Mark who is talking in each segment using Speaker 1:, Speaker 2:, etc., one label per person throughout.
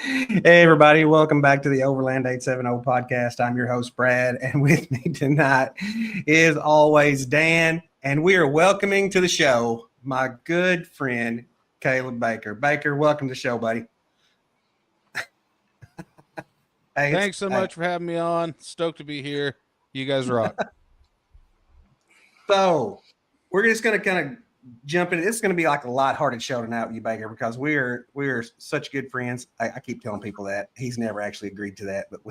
Speaker 1: Hey, everybody. Welcome back to the Overland 870 podcast. I'm your host, Brad, and with me tonight is always Dan, and we are welcoming to the show my good friend, Caleb Baker. Baker, welcome to the show, buddy.
Speaker 2: Thanks so much for having me on. Stoked to be here. You guys rock.
Speaker 1: So, we're just going to kind of jump in. It's going to be like a lighthearted show tonight with you, Baker, because we're such good friends. I keep telling people that. He's never actually agreed to that, but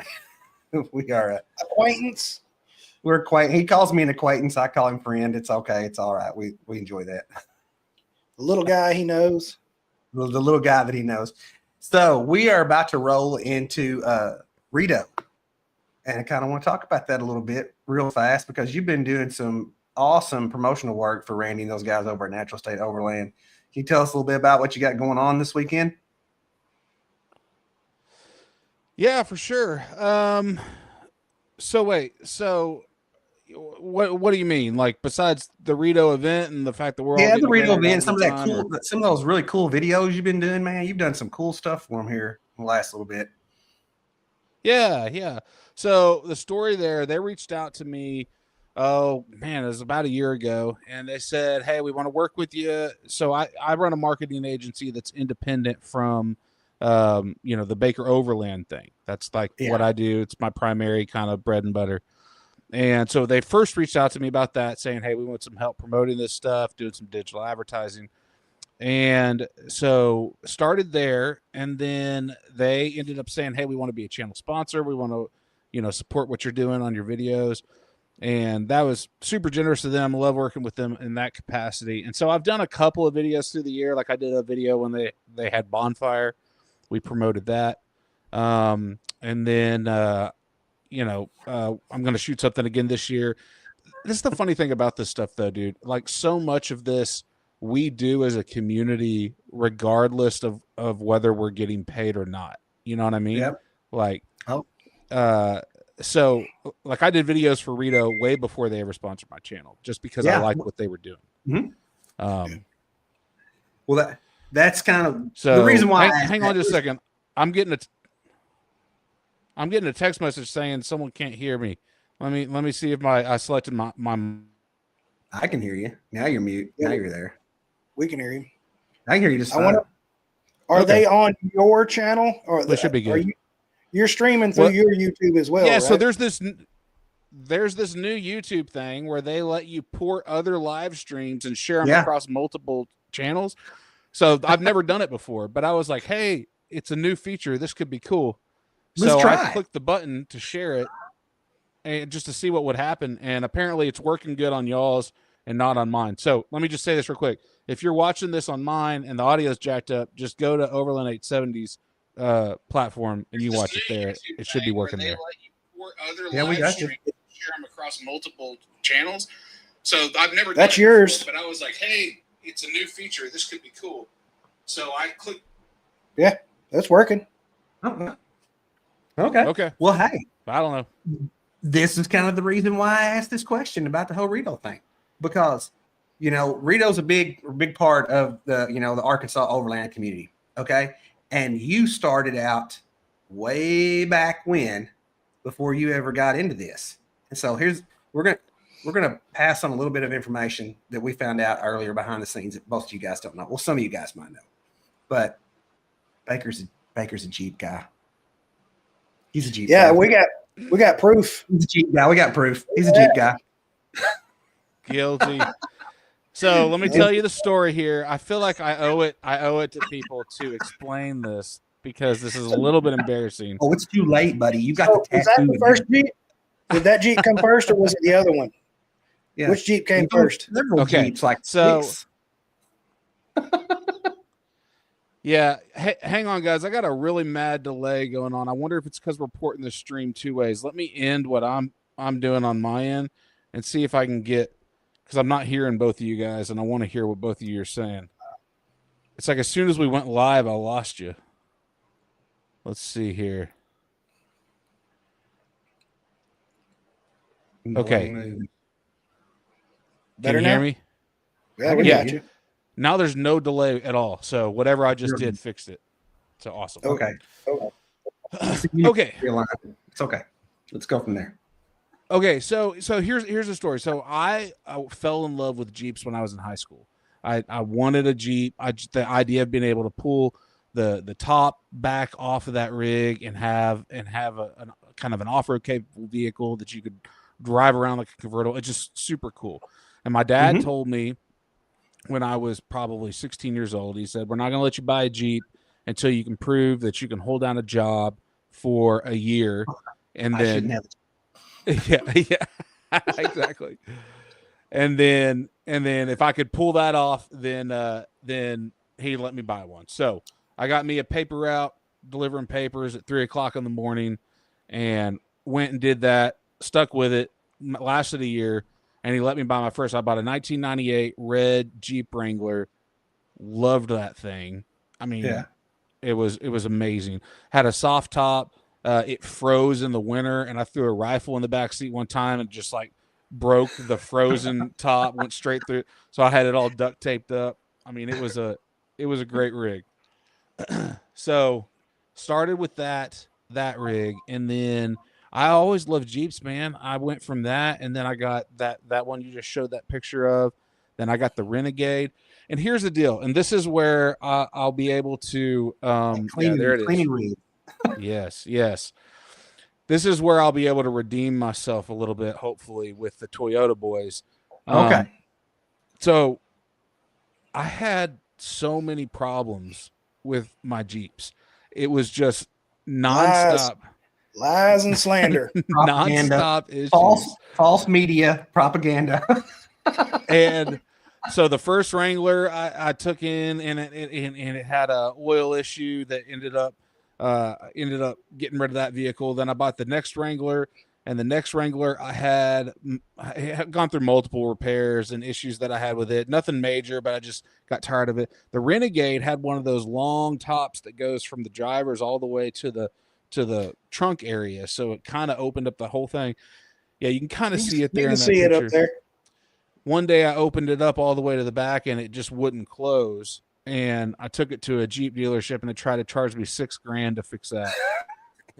Speaker 1: we are
Speaker 3: acquaintance.
Speaker 1: We're acquaintance. He calls me an acquaintance. I call him friend. It's okay. It's all right. We enjoy that.
Speaker 3: The little guy he knows.
Speaker 1: The little guy that he knows. So we are about to roll into Rito. And I kind of want to talk about that a little bit real fast because you've been doing some awesome promotional work for Randy and those guys over at Natural State Overland. Can you tell us a little bit about what you got going on this weekend?
Speaker 2: Yeah, for sure. So what do you mean? Like besides the Rito event and the fact that we're all
Speaker 1: the Rito event, some
Speaker 2: of
Speaker 1: those really cool videos you've been doing, man. You've done some cool stuff for them here in the last little bit.
Speaker 2: Yeah. So the story there, they reached out to me. Oh man, it was about a year ago, and they said, "Hey, we want to work with you." So I run a marketing agency that's independent from, the Baker Overland thing. That's like what I do. It's my primary kind of bread and butter. And so they first reached out to me about that, saying, "Hey, we want some help promoting this stuff, doing some digital advertising." And so started there, and then they ended up saying, "Hey, we want to be a channel sponsor. We want to, support what you're doing on your videos." And that was super generous of them. I love working with them in that capacity. And so I've done a couple of videos through the year. Like I did a video when they had Bonfire. We promoted that. And then, I'm going to shoot something again this year. This is the funny thing about this stuff, though, dude. Like so much of this we do as a community, regardless of whether we're getting paid or not. You know what I mean?
Speaker 1: Yep.
Speaker 2: Like, so like I did videos for Rito way before they ever sponsored my channel, just because I liked what they were doing.
Speaker 1: Mm-hmm. Well, that's kind of
Speaker 2: so
Speaker 1: the reason why.
Speaker 2: Hang on just a second. I'm getting a text message saying someone can't hear me. Let me see if I selected my.
Speaker 1: I can hear you. Now you're mute. Now you're there.
Speaker 3: We can hear you.
Speaker 1: I can hear you just fine.
Speaker 3: Are they on your channel? Or
Speaker 2: they should be good.
Speaker 3: You're streaming through your YouTube as well.
Speaker 2: Yeah,
Speaker 3: right?
Speaker 2: So there's this new YouTube thing where they let you port other live streams and share them across multiple channels. So I've never done it before, but I was like, hey, it's a new feature. This could be cool. So I clicked the button to share it and just to see what would happen. And apparently it's working good on y'all's and not on mine. So let me just say this real quick. If you're watching this on mine and the audio's jacked up, just go to Overland 870's platform and you watch it there. It should be working there.
Speaker 1: We got you.
Speaker 2: Share them across multiple channels. So I've never.
Speaker 3: That's yours.
Speaker 2: Before, but I was like, hey, it's a new feature. This could be cool. So I clicked.
Speaker 3: Yeah, that's working.
Speaker 1: Okay. Well, hey,
Speaker 2: I don't know.
Speaker 1: This is kind of the reason why I asked this question about the whole Rito thing, because Rito's a big part of the the Arkansas Overland community. Okay. And you started out way back when, before you ever got into this. And so we're gonna pass on a little bit of information that we found out earlier behind the scenes that most of you guys don't know. Well, some of you guys might know, but Baker's a Jeep guy. He's a Jeep guy.
Speaker 3: Yeah, we got proof.
Speaker 1: He's a Jeep guy. We got proof. He's a Jeep guy.
Speaker 2: Guilty. So let me tell you the story here. I feel like I owe it to people to explain this because this is a little bit embarrassing.
Speaker 1: Oh, it's too late, buddy. You got the tattoo.
Speaker 3: Was that the first Jeep? Did that Jeep come first, or was it the other one?
Speaker 1: Yeah.
Speaker 3: Which Jeep came first?
Speaker 2: Okay.
Speaker 1: Jeeps, like so.
Speaker 2: Yeah, hang on, guys. I got a really mad delay going on. I wonder if it's because we're porting the stream two ways. Let me end what I'm doing on my end and see if I can get, because I'm not hearing both of you guys, and I want to hear what both of you are saying. It's like as soon as we went live, I lost you. Let's see here. Okay. Can you hear me?
Speaker 3: Yeah, we got you.
Speaker 2: Now there's no delay at all. So whatever I just did fixed it. So awesome.
Speaker 1: Okay.
Speaker 2: Okay.
Speaker 1: It's okay. Let's go from there.
Speaker 2: Okay, so here's the story. So I fell in love with Jeeps when I was in high school. I wanted a Jeep. The idea of being able to pull the top back off of that rig and have a kind of an off-road capable vehicle that you could drive around like a convertible. It's just super cool. And my dad told me when I was probably 16 years old, he said, "We're not going to let you buy a Jeep until you can prove that you can hold down a job for a year." And
Speaker 1: I shouldn't
Speaker 2: then
Speaker 1: have.
Speaker 2: yeah, exactly. And then if I could pull that off, then he'd let me buy one. So I got me a paper route delivering papers at 3:00 in the morning, and went and did that. Stuck with it, lasted a year, and he let me buy my first. I bought a 1998 red Jeep Wrangler. Loved that thing. I mean,
Speaker 1: Yeah.
Speaker 2: it was amazing. Had a soft top. It froze in the winter, and I threw a rifle in the back seat one time and just like broke the frozen top, went straight through. So I had it all duct taped up. I mean, it was a great rig. So started with that rig, and then I always loved Jeeps, man. I went from that, and then I got that one you just showed that picture of. Then I got the Renegade. And here's the deal, and this is where I'll be able to there it is.
Speaker 1: Cleaning rig.
Speaker 2: Yes. This is where I'll be able to redeem myself a little bit, hopefully, with the Toyota boys.
Speaker 1: Okay.
Speaker 2: So I had so many problems with my Jeeps. It was just nonstop.
Speaker 3: Lies and slander.
Speaker 1: Propaganda.
Speaker 2: Nonstop issues.
Speaker 1: False media propaganda.
Speaker 2: And so the first Wrangler I took in, and it had a oil issue that ended up getting rid of that vehicle. Then I bought the next Wrangler, and the next Wrangler I had gone through multiple repairs and issues that I had with it. Nothing major, but I just got tired of it. The Renegade had one of those long tops that goes from the drivers all the way to the trunk area, so it kind of opened up the whole thing. Yeah, you can kind of see it there in that picture.
Speaker 3: It up there.
Speaker 2: One day I opened it up all the way to the back, and it just wouldn't close. And I took it to a Jeep dealership, and they tried to charge me $6,000 to fix that.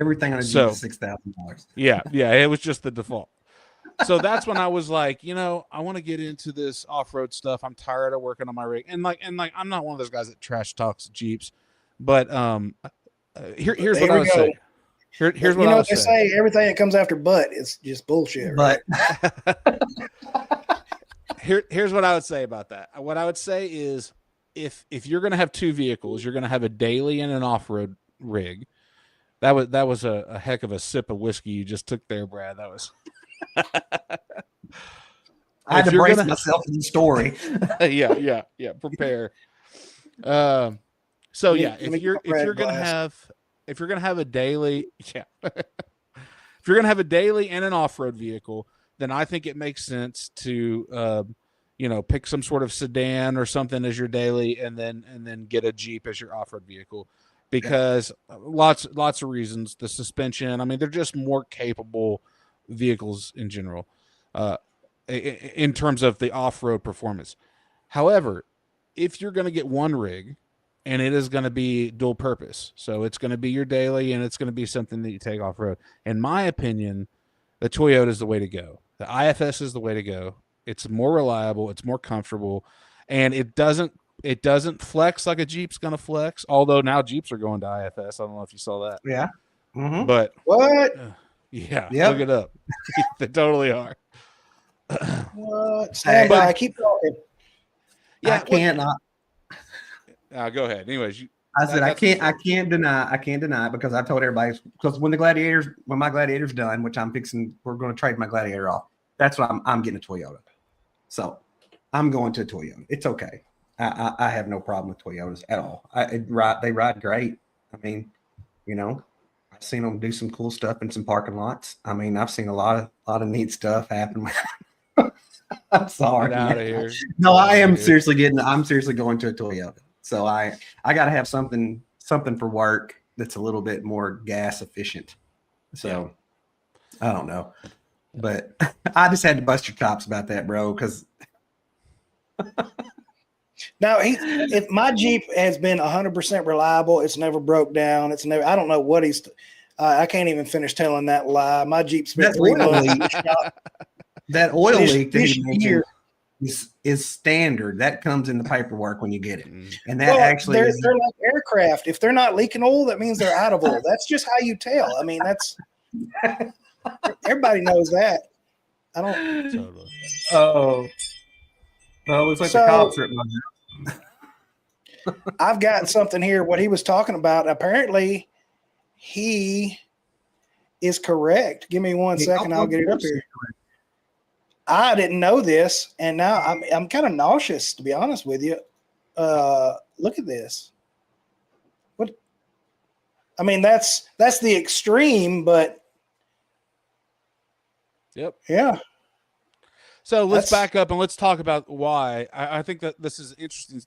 Speaker 1: Everything on a Jeep is $6,000.
Speaker 2: Yeah, it was just the default. So that's when I was like, I want to get into this off-road stuff. I'm tired of working on my rig, and I'm not one of those guys that trash talks Jeeps, but here's what I would say. Here's what I would
Speaker 3: say. Everything that comes after "but" is just bullshit. Right?
Speaker 1: But
Speaker 2: here's what I would say about that. What I would say is, if you're going to have two vehicles, you're going to have a daily and an off-road rig. That was a heck of a sip of whiskey you just took there, Brad. That was.
Speaker 1: I had to brace myself in the story.
Speaker 2: Yeah. Prepare. So yeah, if you're gonna have a daily, if you're gonna have a daily and an off-road vehicle, then I think it makes sense to pick some sort of sedan or something as your daily, and then get a Jeep as your off-road vehicle, because lots of reasons. The suspension, I mean, they're just more capable vehicles in general, in terms of the off-road performance. However, if you're going to get one rig, and it is going to be dual purpose, so it's going to be your daily, and it's going to be something that you take off-road, in my opinion, the Toyota is the way to go. The IFS is the way to go. It's more reliable, it's more comfortable, and it doesn't flex like a Jeep's going to flex, although now Jeeps are going to IFS. I don't know if you saw that.
Speaker 1: Yeah. Mm-hmm.
Speaker 2: But
Speaker 3: what?
Speaker 2: Yeah,
Speaker 1: yep.
Speaker 2: Look it up. They totally are.
Speaker 3: What? Stand by. Keep talking.
Speaker 1: Yeah, I can't.
Speaker 2: Go ahead. Anyways,
Speaker 1: I said I can't deny it, because I told everybody, because when my Gladiator's done, which we're going to trade my Gladiator off. That's what I'm getting a Toyota. So I'm going to a Toyota. It's okay. I have no problem with Toyotas at all. They ride great. I mean, I've seen them do some cool stuff in some parking lots. I mean, I've seen a lot of neat stuff happen. I'm sorry.
Speaker 2: Get out of here.
Speaker 1: No, I'm seriously going to a Toyota. So I got to have something for work that's a little bit more gas efficient. So I don't know, but I just had to bust your chops about that, bro. Because
Speaker 3: Now, if my Jeep has been 100% reliable, it's never broke down. It's never. I don't know what he's. I can't even finish telling that lie. My Jeep's been
Speaker 1: That
Speaker 3: 3
Speaker 1: oil
Speaker 3: months.
Speaker 1: leak. That oil leak that
Speaker 3: this
Speaker 1: he mentioned
Speaker 3: year.
Speaker 1: is standard. That comes in the paperwork when you get it, and that
Speaker 3: Well,
Speaker 1: actually
Speaker 3: they're
Speaker 1: is.
Speaker 3: like aircraft. If they're not leaking oil, that means they're out of oil. That's just how you tell. I mean, that's everybody knows that. I don't.
Speaker 2: Totally.
Speaker 1: Oh, well, it looks like the
Speaker 3: So-
Speaker 1: cops are at my house.
Speaker 3: I've got something here. What he was talking about. Apparently, he is correct. Give me one second. I'll get it up here. I didn't know this, and now I'm kind of nauseous, to be honest with you. Look at this. What? I mean, that's the extreme, but
Speaker 2: Yep.
Speaker 3: yeah.
Speaker 2: So let's
Speaker 3: That's-
Speaker 2: back up and let's talk about why. I think that this is an interesting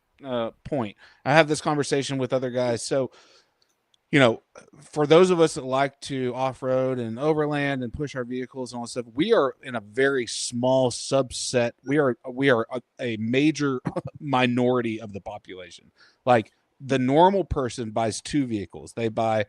Speaker 2: point. I have this conversation with other guys. So, you know, for those of us that like to off-road and overland and push our vehicles and all that stuff, we are in a very small subset. We are a major minority of the population. Like the normal person buys 2 vehicles. They buy,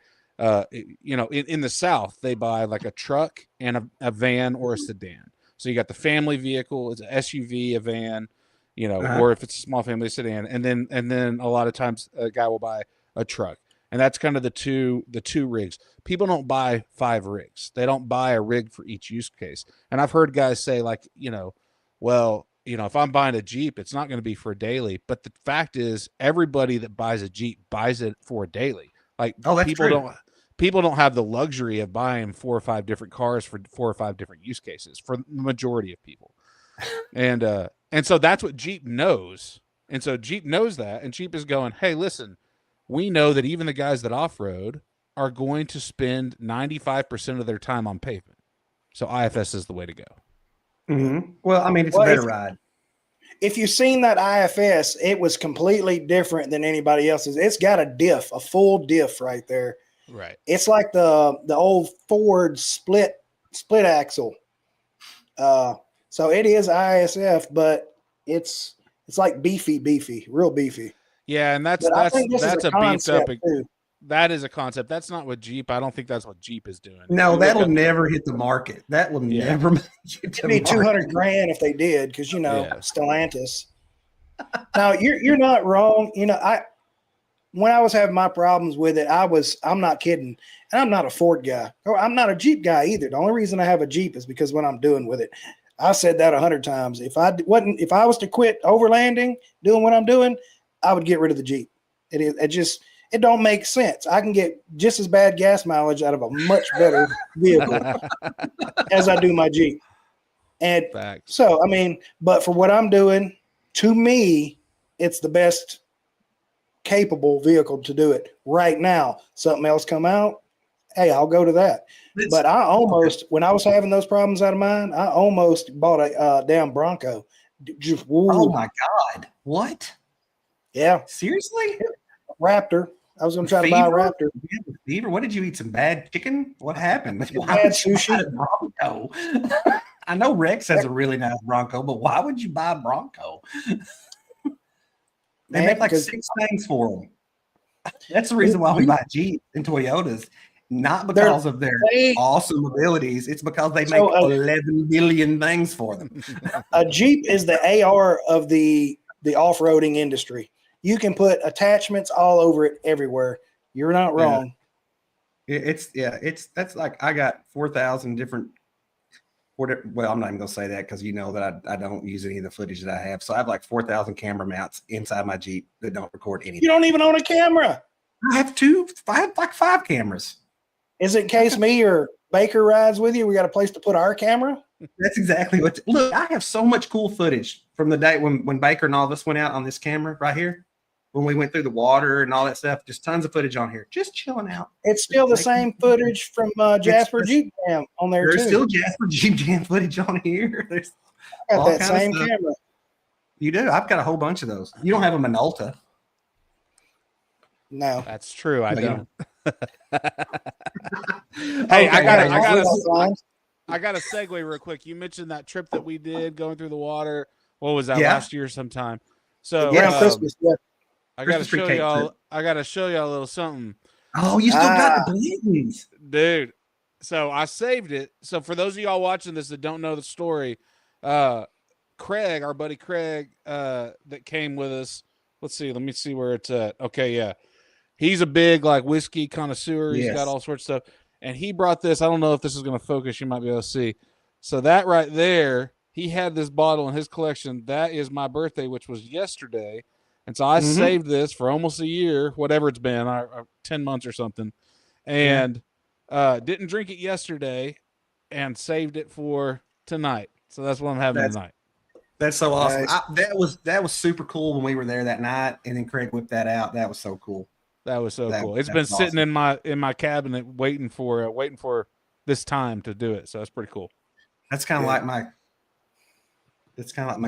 Speaker 2: you know, in the South, they buy like a truck and a van or a sedan. So you got the family vehicle, it's an SUV, a van, you know, or if it's a small family sedan, and then a lot of times a guy will buy a truck. And that's kind of the two rigs. People don't buy 5 rigs. They don't buy a rig for each use case. And I've heard guys say, like, you know, well, you know, if I'm buying a Jeep, it's not going to be for a daily. But the fact is, everybody that buys a Jeep buys it for a daily. Like,
Speaker 1: Oh, that's true.
Speaker 2: People don't have the luxury of buying 4 or 5 different cars for 4 or 5 different use cases for the majority of people. And so that's what Jeep knows. And so Jeep knows that, and Jeep is going, hey, listen, we know that even the guys that off-road are going to spend 95% of their time on pavement. So IFS is the way to go.
Speaker 1: Mm-hmm. Well, I mean, it's a better ride.
Speaker 3: If you've seen that IFS, it was completely different than anybody else's. It's got a full diff right there.
Speaker 2: Right.
Speaker 3: It's like the old Ford split axle. So it is ISF, but it's like beefy, real beefy.
Speaker 2: Yeah, and that's
Speaker 3: But I think this
Speaker 2: a
Speaker 3: is a
Speaker 2: beefed up.
Speaker 3: concept too.
Speaker 2: That is a concept. That's not what Jeep. I don't think that's what Jeep is doing.
Speaker 1: No, that'll never hit the market. That will never make it to
Speaker 3: It'd be
Speaker 1: market.
Speaker 3: $200,000 if they did, because Stellantis. Now you're not wrong. You know, when I was having my problems with it, I'm not kidding. And I'm not a Ford guy. Or I'm not a Jeep guy either. The only reason I have a Jeep is because what I'm doing with it. I've said that 100 times. If I was to quit overlanding, doing what I'm doing, I would get rid of the Jeep. It don't make sense. I can get just as bad gas mileage out of a much better vehicle as I do my Jeep. And
Speaker 2: Facts.
Speaker 3: so, I mean, but for what I'm doing, to me, it's the best capable vehicle to do it right now. Something else come out, hey, I'll go to that. But I almost, when I was having those problems out of mine, I almost bought a damn Bronco.
Speaker 1: Oh my God. What?
Speaker 3: Yeah.
Speaker 1: Seriously?
Speaker 3: Raptor. I was going to try to buy a Raptor.
Speaker 1: Fever? What did you eat? Some bad chicken? What happened?
Speaker 3: Bad sushi.
Speaker 1: Bronco. I know Rex has a really nice Bronco, but why would you buy a Bronco? They make like 6 things for them. That's the reason why we buy Jeep and Toyotas. Not because of their awesome abilities. It's because they make 11 billion things for them.
Speaker 3: A Jeep is the AR of the off-roading industry. You can put attachments all over it everywhere. You're not wrong.
Speaker 1: That's like I got 4,000 different. Well, I'm not even gonna say that because you know that I don't use any of the footage that I have. So I have like 4,000 camera mounts inside my Jeep that don't record anything.
Speaker 3: You don't even own a camera.
Speaker 1: I have like 5 cameras.
Speaker 3: Is it in case me or Baker rides with you? We got a place to put our camera.
Speaker 1: That's exactly what. Look, I have so much cool footage from the day when Baker and all of us went out on this camera right here. When we went through the water and all that stuff, just tons of footage on here, just chilling out.
Speaker 3: It's still the same footage from Jasper Jeep Jam on there too.
Speaker 1: There's still Jasper Jeep Jam footage on here. There's
Speaker 3: I got that same camera.
Speaker 1: You do? I've got a whole bunch of those. You don't have a Minolta.
Speaker 3: No,
Speaker 2: that's true. I don't.
Speaker 3: Hey,
Speaker 2: I got a segue real quick. You mentioned that trip that we did going through the water. What was that last year sometime? So
Speaker 3: Around Christmas, yeah.
Speaker 2: I got to
Speaker 1: Christmas tree
Speaker 2: show
Speaker 1: cake,
Speaker 2: y'all.
Speaker 1: too.
Speaker 2: I got to show y'all a little something,
Speaker 1: Oh, you still got the blizzards.
Speaker 2: dude. So I saved it. So for those of y'all watching this that don't know the story, Craig, our buddy Craig, that came with us. Let's see. Let me see where it's at. Okay, yeah. He's a big like whiskey connoisseur. He's got
Speaker 1: Yes.
Speaker 2: all sorts of stuff. And he brought this. I don't know if this is going to focus. You might be able to see. So that right there, he had this bottle in his collection. That is my birthday, which was yesterday. And so I saved this for almost a year, whatever it's been, 10 months or something. And didn't drink it yesterday and saved it for tonight. So that's what I'm having tonight.
Speaker 1: That's so awesome.
Speaker 3: Nice.
Speaker 1: That was super cool when we were there that night, and then Craig whipped that out. That was so cool.
Speaker 2: That was so cool. It's been sitting in my cabinet waiting for this time to do it. So it's pretty cool.
Speaker 1: That's kind of like my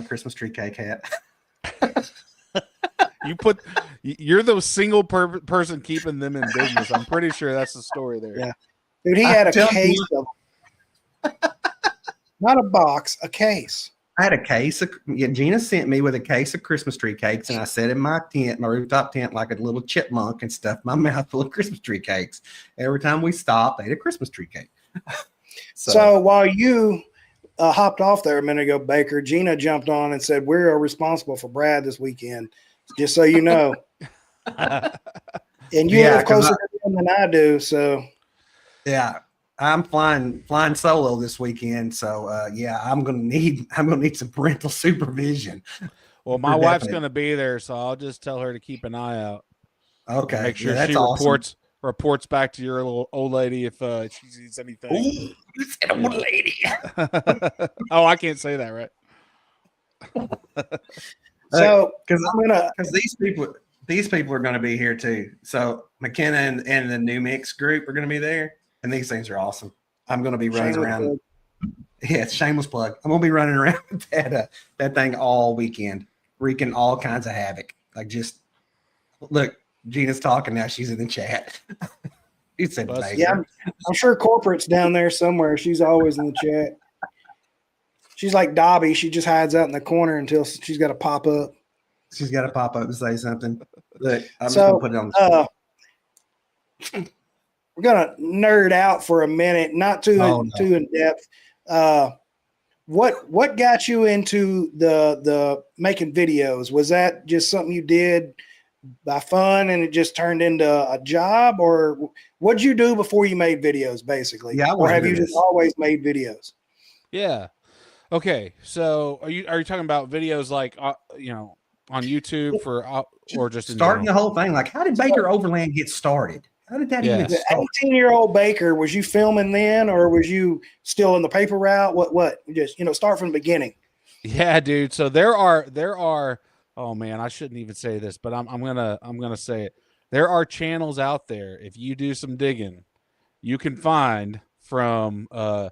Speaker 1: Christmas tree cake hat.
Speaker 2: You're the single person keeping them in business. I'm pretty sure that's the story there.
Speaker 3: Yeah. Dude, he had a case of, not a box, a case.
Speaker 1: I had a case of, Gina sent me with a case of Christmas tree cakes, and I sat in my tent, my rooftop tent, like a little chipmunk, and stuffed my mouth full of Christmas tree cakes. Every time we stopped, I ate a Christmas tree cake.
Speaker 3: So while you hopped off there a minute ago, Baker, Gina jumped on and said, "We're responsible for Brad this weekend, just so you know." And you live closer to him than I do, so
Speaker 1: yeah. I'm flying solo this weekend, so I'm gonna need some parental supervision.
Speaker 2: Well, my wife's gonna be there, so I'll just tell her to keep an eye out.
Speaker 1: Okay,
Speaker 2: make sure she reports back to your little old lady if she sees anything.
Speaker 1: Ooh, you said old lady.
Speaker 2: Oh, I can't say that, right?
Speaker 3: So
Speaker 1: because these people are gonna be here too. So McKenna and the New Mix group are gonna be there. And these things are awesome. I'm going to be running around. Yeah, it's shameless plug. I'm going to be running around with that thing all weekend, wreaking all kinds of havoc. Like just look, Gina's talking now. She's in the chat. You said,
Speaker 3: yeah, I'm sure corporate's down there somewhere. She's always in the chat. She's like Dobby. She just hides out in the corner until she's got to pop up.
Speaker 1: She's got to pop up and say something. Look, I'm just going to put it on the screen.
Speaker 3: We're gonna nerd out for a minute, not too in depth. What got you into the making videos? Was that just something you did by fun and it just turned into a job, or what'd you do before you made videos, basically?
Speaker 1: Yeah,
Speaker 3: or have you just always made videos?
Speaker 2: Yeah. Okay. So are you talking about videos like on YouTube or just
Speaker 1: starting the whole thing? Like, how did Baker Overland get started? How did that even start?
Speaker 3: 18-year-old Baker, was you filming then, or was you still in the paper route? What? Just start from the beginning.
Speaker 2: Yeah, dude. So there are. Oh man, I shouldn't even say this, but I'm gonna say it. There are channels out there. If you do some digging, you can find from a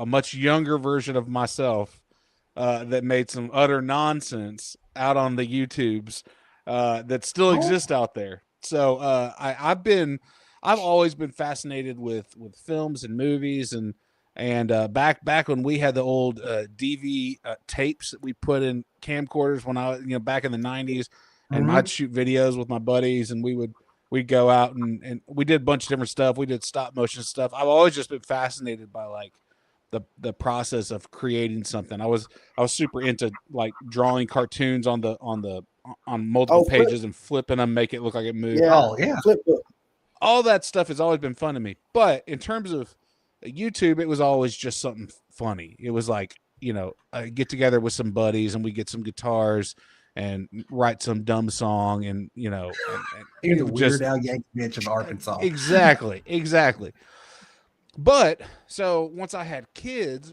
Speaker 2: much younger version of myself that made some utter nonsense out on the YouTubes that still exist out there. So I've always been fascinated with films and movies and back when we had the old DV tapes that we put in camcorders when I back in the 90s, and I'd shoot videos with my buddies, and we'd go out and we did a bunch of different stuff. We did stop motion stuff. I've always just been fascinated by like the process of creating something. I was super into like drawing cartoons on multiple pages and flipping them, make it look like it moved.
Speaker 3: Flip book.
Speaker 2: All that stuff has always been fun to me. But in terms of YouTube, it was always just something funny. It was like, I get together with some buddies and we get some guitars and write some dumb song and
Speaker 1: you're the Weird Al Yankovic of Arkansas.
Speaker 2: Exactly. But so once I had kids,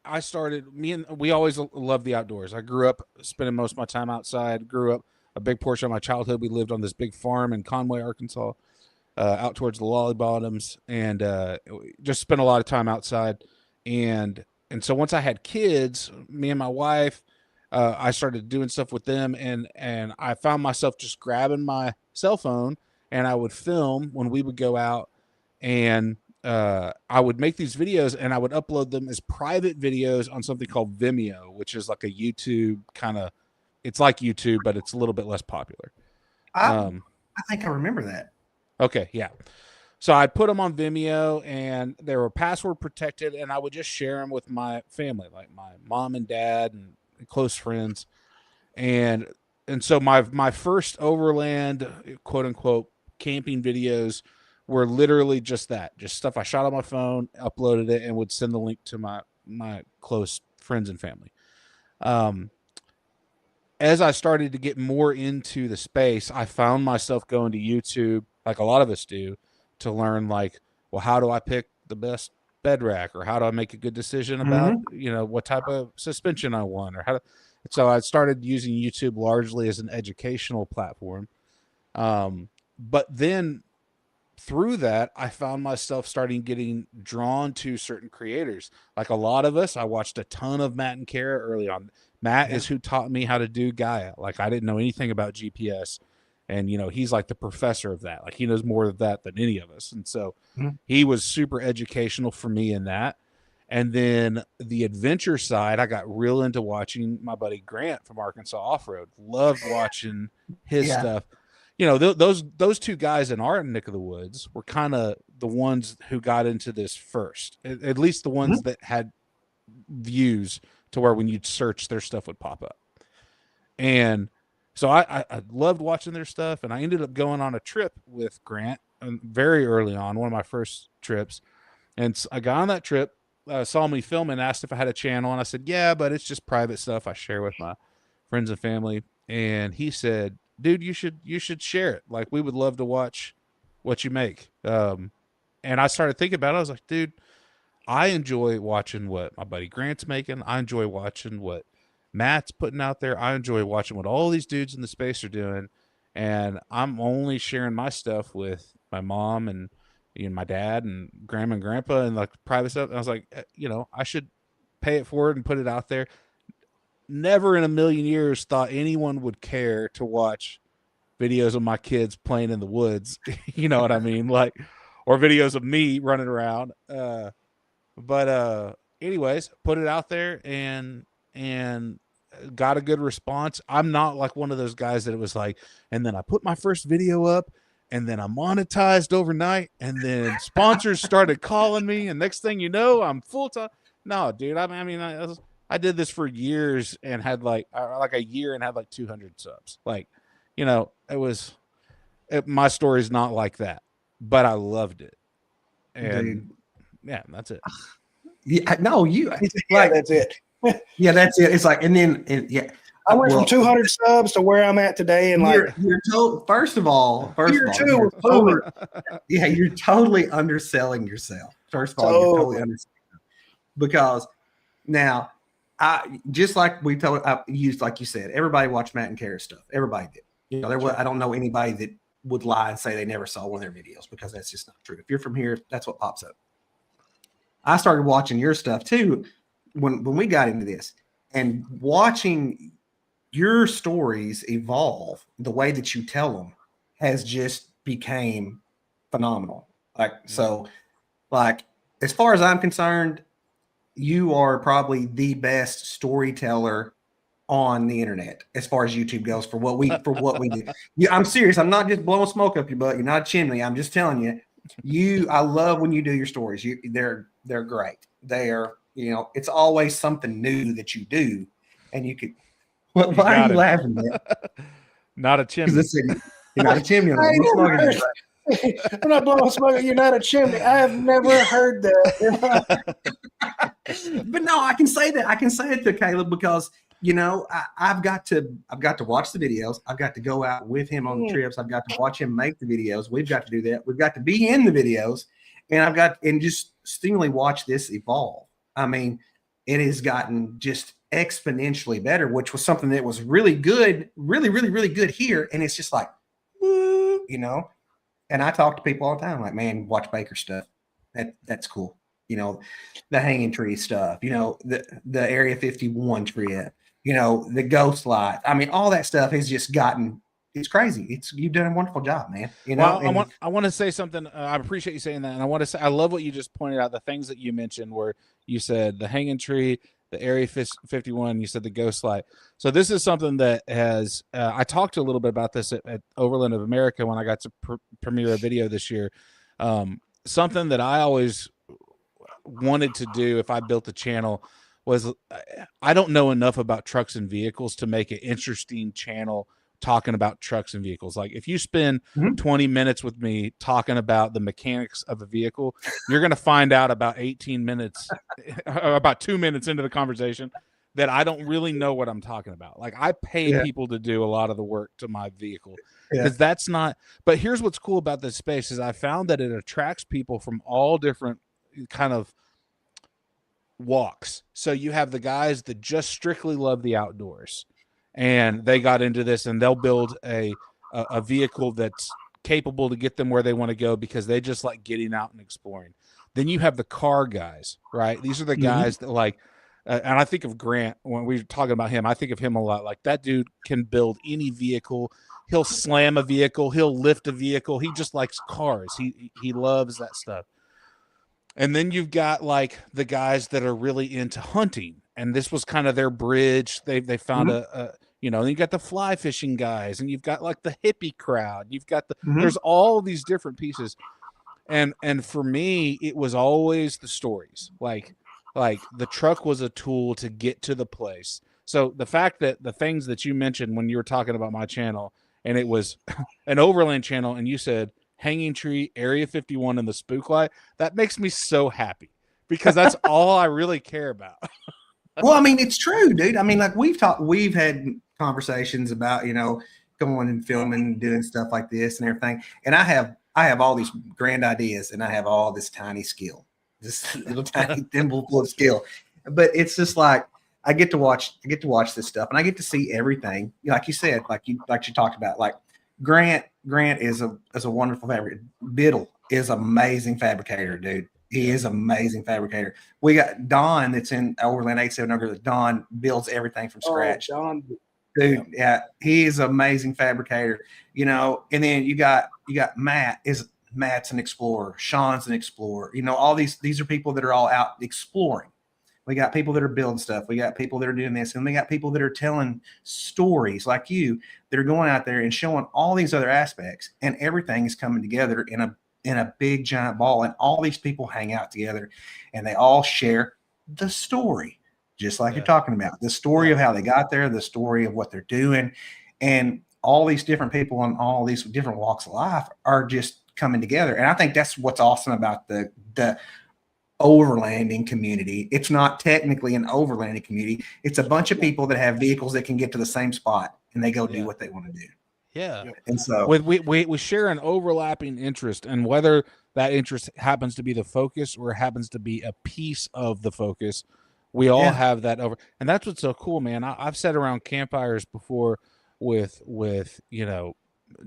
Speaker 2: I started. We always loved the outdoors. I grew up spending most of my time outside. Grew up a big portion of my childhood. We lived on this big farm in Conway, Arkansas, out towards the Lolly Bottoms, and just spent a lot of time outside. And so once I had kids, me and my wife, I started doing stuff with them, and I found myself just grabbing my cell phone and I would film when we would go out, and I would make these videos and I would upload them as private videos on something called Vimeo, which is like a YouTube kind of It's like YouTube, but it's a little bit less popular.
Speaker 1: I think I remember that.
Speaker 2: Okay, yeah. So I put them on Vimeo, and they were password protected, and I would just share them with my family, like my mom and dad and close friends. And so my first overland, quote unquote, camping videos were literally just that, just stuff I shot on my phone, uploaded it, and would send the link to my close friends and family. As I started to get more into the space, I found myself going to YouTube, like a lot of us do, to learn, like, well, how do I pick the best bed rack, or how do I make a good decision about, what type of suspension I want, or how to. So I started using YouTube largely as an educational platform. But then through that, I found myself getting drawn to certain creators. Like a lot of us, I watched a ton of Matt and Kara early on. Matt is who taught me how to do Gaia. Like, I didn't know anything about GPS. And, he's like the professor of that. Like, he knows more of that than any of us. And so he was super educational for me in that. And then the adventure side, I got real into watching my buddy Grant from Arkansas Off-Road. Loved watching his stuff. Those two guys in our neck of the woods were kind of the ones who got into this first, at least the ones that had views to where when you'd search, their stuff would pop up. And so I loved watching their stuff, and I ended up going on a trip with Grant very early on, one of my first trips. And I got on that trip, saw me film, and asked if I had a channel, and I said, yeah, but it's just private stuff I share with my friends and family. And he said, dude, you should share it. Like, we would love to watch what you make. And I started thinking about it. I was like, dude, I enjoy watching what my buddy Grant's making. I enjoy watching what Matt's putting out there. I enjoy watching what all these dudes in the space are doing. And I'm only sharing my stuff with my mom and my dad and grandma and grandpa and like private stuff. And I was like, I should pay it forward and put it out there. Never in a million years thought anyone would care to watch videos of my kids playing in the woods. You know what I mean? Like, or videos of me running around. But anyways, put it out there and got a good response. I'm not like one of those guys that it was like, and then I put my first video up, and then I monetized overnight, and then sponsors started calling me, and next thing you know, I'm full time. No, dude. I did this for years and had like a year and had like 200 subs. Like, my story's not like that, but I loved it. And dude. Yeah, that's it.
Speaker 1: Yeah, no,
Speaker 3: that's it.
Speaker 1: Yeah, that's it. It's like, and then
Speaker 3: I went from 200 subs to where I'm at today, and
Speaker 1: you're first of all, you're totally underselling yourself. First of all, you're totally underselling because now, just like we I used, like you said, everybody watched Matt and Kara stuff. Everybody did. I don't know anybody that would lie and say they never saw one of their videos, because that's just not true. If you're from here, that's what pops up. I started watching your stuff too when we got into this, and watching your stories evolve, the way that you tell them has just became phenomenal. Like, as far as I'm concerned, you are probably the best storyteller on the internet as far as YouTube goes for what we do. Yeah, I'm serious. I'm not just blowing smoke up your butt. You're not a chimney. I'm just telling you, I love when you do your stories. They're great. They are, it's always something new that you do, and you could. Why are you laughing, man?
Speaker 2: Not a chimney.
Speaker 1: You're not a chimney.
Speaker 3: I'm not blowing smoke. You're not a chimney. I have never heard that.
Speaker 1: But no, I can say that. I can say it to Caleb because I've got to watch the videos. I've got to go out with him on the trips. I've got to watch him make the videos. We've got to do that. We've got to be in the videos, and just stimulate watch this evolve. I mean, it has gotten just exponentially better, which was something that was really good, really, really, really good here. And it's just like, and I talk to people all the time, like, man, watch Baker stuff. That's cool. The hanging tree stuff, the Area 51 trip, the ghost light. I mean, all that stuff has just gotten, it's crazy. You've done a wonderful job, man.
Speaker 2: I want to say something. I appreciate you saying that. And I want to say, I love what you just pointed out. The things that you mentioned where you said the hanging tree, Area 51. You said the Ghost Light. So this is something that has I talked a little bit about this at Overland of America when I got to premiere a video this year. Something that I always wanted to do if I built a channel was, I don't know enough about trucks and vehicles to make an interesting channel talking about trucks and vehicles. Like if you spend 20 minutes with me talking about the mechanics of a vehicle, you're going to find out about 18 minutes, about 2 minutes into the conversation, that I don't really know what I'm talking about. Like I pay people to do a lot of the work to my vehicle because that's not, but here's what's cool about this space is I found that it attracts people from all different kind of walks. So you have the guys that just strictly love the outdoors and they got into this and they'll build a vehicle that's capable to get them where they want to go because they just like getting out and exploring. Then you have the car guys, right? These are the guys that like, and I think of Grant when we were talking about him. I think of him a lot. Like that dude can build any vehicle. He'll slam a vehicle. He'll lift a vehicle. He just likes cars. He loves that stuff. And then you've got like the guys that are really into hunting, and this was kind of their bridge. They found then you got the fly fishing guys, and you've got like the hippie crowd. You've got there's all these different pieces, and for me, it was always the stories. Like the truck was a tool to get to the place. So the fact that the things that you mentioned when you were talking about my channel, and it was an Overland channel, and you said Hanging Tree, Area 51, and the Spook Light, that makes me so happy because that's all I really care about.
Speaker 1: Well, I mean, it's true, dude. I mean, like we've had conversations about, going and filming and doing stuff like this and everything. And I have all these grand ideas and I have all this tiny skill, this little tiny thimble full of skill. But it's just like I get to watch this stuff and I get to see everything. Like you said, like you talked about, like Grant is a wonderful fabricator. Biddle is amazing fabricator, dude. He is amazing fabricator. We got Don that's in Overland 8700. Don builds everything from scratch.
Speaker 3: Don,
Speaker 1: dude, yeah, he is an amazing fabricator. And then you got Matt's an explorer. Sean's an explorer. All these are people that are all out exploring. We got people that are building stuff. We got people that are doing this, and we got people that are telling stories like you that are going out there and showing all these other aspects, and everything is coming together in a big giant ball. And all these people hang out together, and they all share the story, just like you're talking about, the story of how they got there, the story of what they're doing, and all these different people on all these different walks of life are just coming together. And I think that's what's awesome about the overlanding community. It's not technically an overlanding community. It's a bunch of people that have vehicles that can get to the same spot and they go do what they want to do.
Speaker 2: Yeah.
Speaker 1: And so
Speaker 2: we share an overlapping interest, and whether that interest happens to be the focus or happens to be a piece of the focus, we all have that over. And that's what's so cool, man. I've sat around campfires before with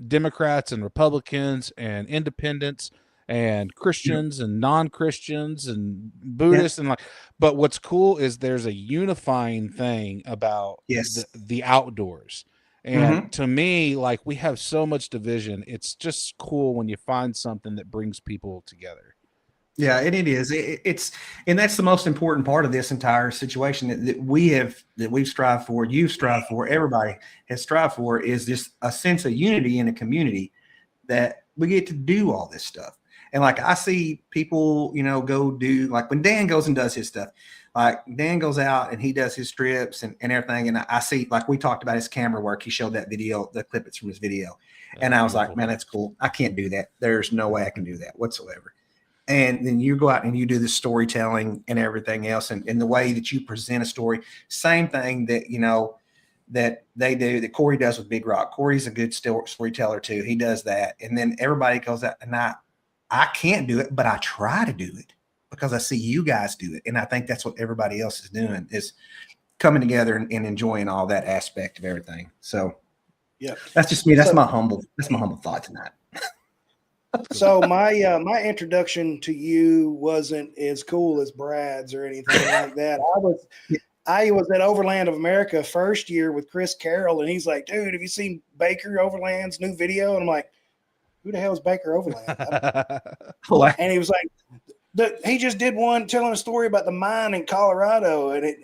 Speaker 2: Democrats and Republicans and independents and Christians and non-Christians and Buddhists and but what's cool is there's a unifying thing about the outdoors. And to me, like, we have so much division. It's just cool when you find something that brings people together.
Speaker 1: Yeah, and it is. And that's the most important part of this entire situation that we've strived for, you've strived for, everybody has strived for, is just a sense of unity in a community that we get to do all this stuff. And like I see people, go do, like when Dan goes and does his stuff, like Dan goes out and he does his trips and everything. And I see, like we talked about his camera work. He showed that video, the clip from his video. And I was like, man, that's cool. I can't do that. There's no way I can do that whatsoever. And then you go out and you do the storytelling and everything else. And the way that you present a story, same thing that, that they do, that Corey does with Big Rock. Corey's a good storyteller too. He does that. And then everybody goes out, and I can't do it, but I try to do it because I see you guys do it. And I think that's what everybody else is doing, is coming together and enjoying all that aspect of everything. So yeah, that's just me. That's my humble thought tonight.
Speaker 3: So my introduction to you wasn't as cool as Brad's or anything like that. I was at Overland of America first year with Chris Carroll, and he's like, dude, have you seen Baker Overland's new video? And I'm like, who the hell is Baker Overland? And he was like, He just did one telling a story about the mine in Colorado, and he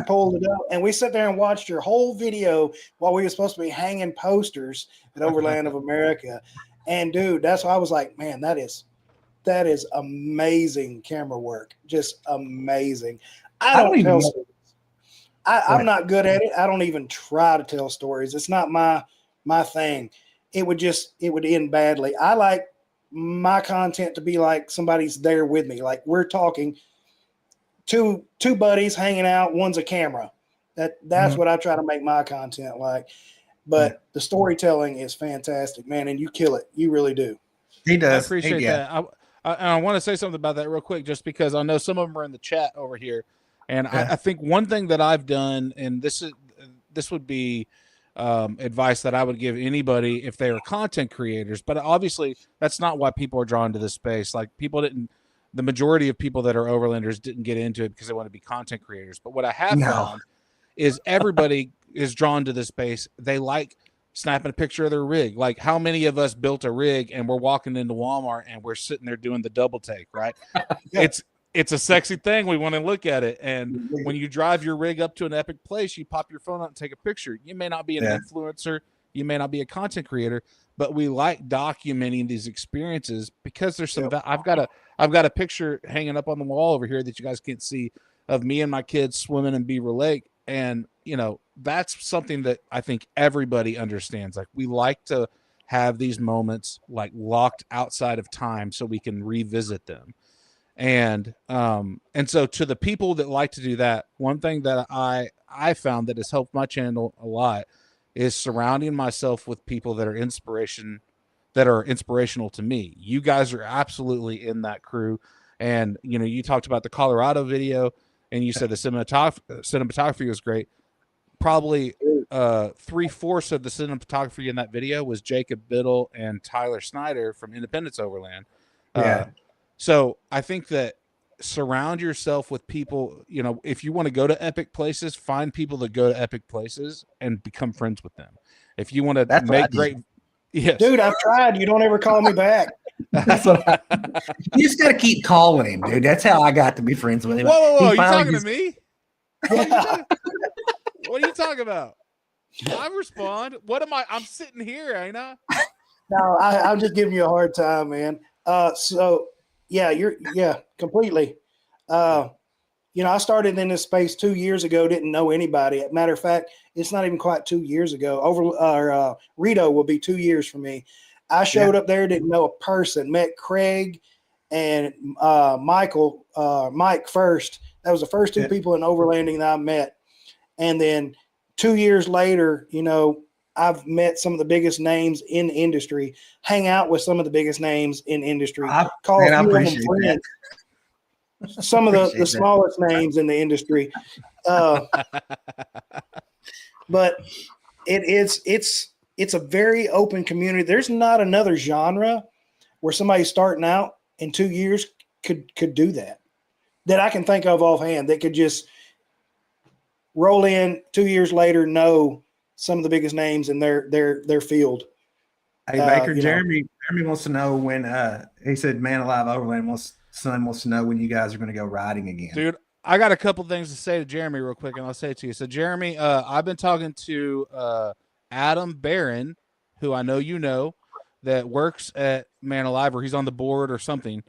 Speaker 3: pulled it up, and we sat there and watched your whole video while we were supposed to be hanging posters at Overland of America. And dude, that's why I was like, man, that is amazing camera work, just amazing. I'm not good at it. I don't even try to tell stories. It's not my thing. It would end badly. I like my content to be like somebody's there with me. Like we're talking two buddies hanging out. One's a camera. That's what I try to make my content like. But the storytelling is fantastic, man. And you kill it. You really do.
Speaker 1: He does.
Speaker 2: I appreciate that. I want to say something about that real quick, just because I know some of them are in the chat over here. And I think one thing that I've done, and this would be advice that I would give anybody if they are content creators, but obviously that's not why people are drawn to this space. Like the majority of people that are overlanders didn't get into it because they want to be content creators. But what I have found is everybody is drawn to this space. They like snapping a picture of their rig. Like how many of us built a rig and we're walking into Walmart and we're sitting there doing the double take, right? It's a sexy thing. We want to look at it. And when you drive your rig up to an epic place, you pop your phone out and take a picture. You may not be an influencer. You may not be a content creator, but we like documenting these experiences because there's some, I've got a picture hanging up on the wall over here that you guys can't see of me and my kids swimming in Beaver Lake. And, that's something that I think everybody understands. Like we like to have these moments like locked outside of time so we can revisit them. And so to the people that like to do that, one thing that I found that has helped my channel a lot is surrounding myself with people that are inspirational to me. You guys are absolutely in that crew. And, you talked about the Colorado video and you said the cinematography was great. Probably 3/4 of the cinematography in that video was Jacob Biddle and Tyler Snyder from Independence Overland. So I think that surround yourself with people, if you want to go to epic places, find people that go to epic places and become friends with them. If you want to make great,
Speaker 3: dude, I've tried. You don't ever call me back.
Speaker 1: That's what you just got to keep calling him, dude. That's how I got to be friends with him.
Speaker 2: Whoa. You talking to me? What are you talking about? I respond. What am I? I'm sitting here, ain't I?
Speaker 3: No, I'm just giving you a hard time, man. Completely. I started in this space 2 years ago, didn't know anybody. Matter of fact, it's not even quite 2 years ago. Rito will be 2 years for me. I showed up there, didn't know a person, met Craig and Mike first. That was the first two people in overlanding that I met. And then 2 years later, I've met some of the biggest names in the industry, hang out with some of the biggest names in industry, call a few of them friends. Some of the smallest names in the industry. But it's a very open community. There's not another genre where somebody starting out in 2 years could do that I can think of offhand, that could just roll in 2 years later, know some of the biggest names in their field.
Speaker 1: Hey, Baker, Jeremy wants to know when he said Man Alive Overland son wants to know when you guys are going to go riding again.
Speaker 2: Dude, I got a couple things to say to Jeremy real quick, and I'll say it to you. So Jeremy, I've been talking to Adam Barron, who I know that works at Man Alive, or he's on the board or something.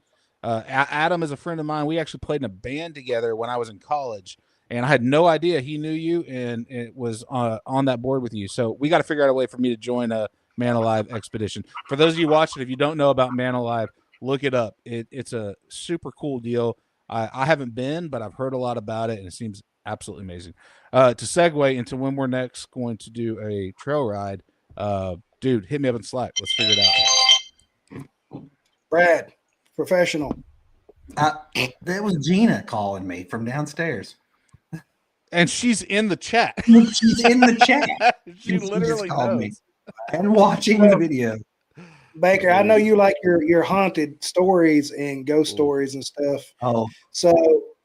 Speaker 2: Adam is a friend of mine. We actually played in a band together when I was in college. And I had no idea he knew you and it was on that board with you. So we got to figure out a way for me to join a Man Alive expedition. For those of you watching, if you don't know about Man Alive, look it up. It's a super cool deal. I haven't been, but I've heard a lot about it, and it seems absolutely amazing. To segue into when we're next going to do a trail ride, dude, hit me up in Slack. Let's figure it out.
Speaker 3: Brad, professional.
Speaker 1: That was Gina calling me from downstairs.
Speaker 2: And she's in the chat.
Speaker 1: She's in the chat.
Speaker 2: She literally called me
Speaker 1: and watching the video.
Speaker 3: Baker, I know you like your haunted stories and ghost stories and stuff.
Speaker 1: Oh,
Speaker 3: so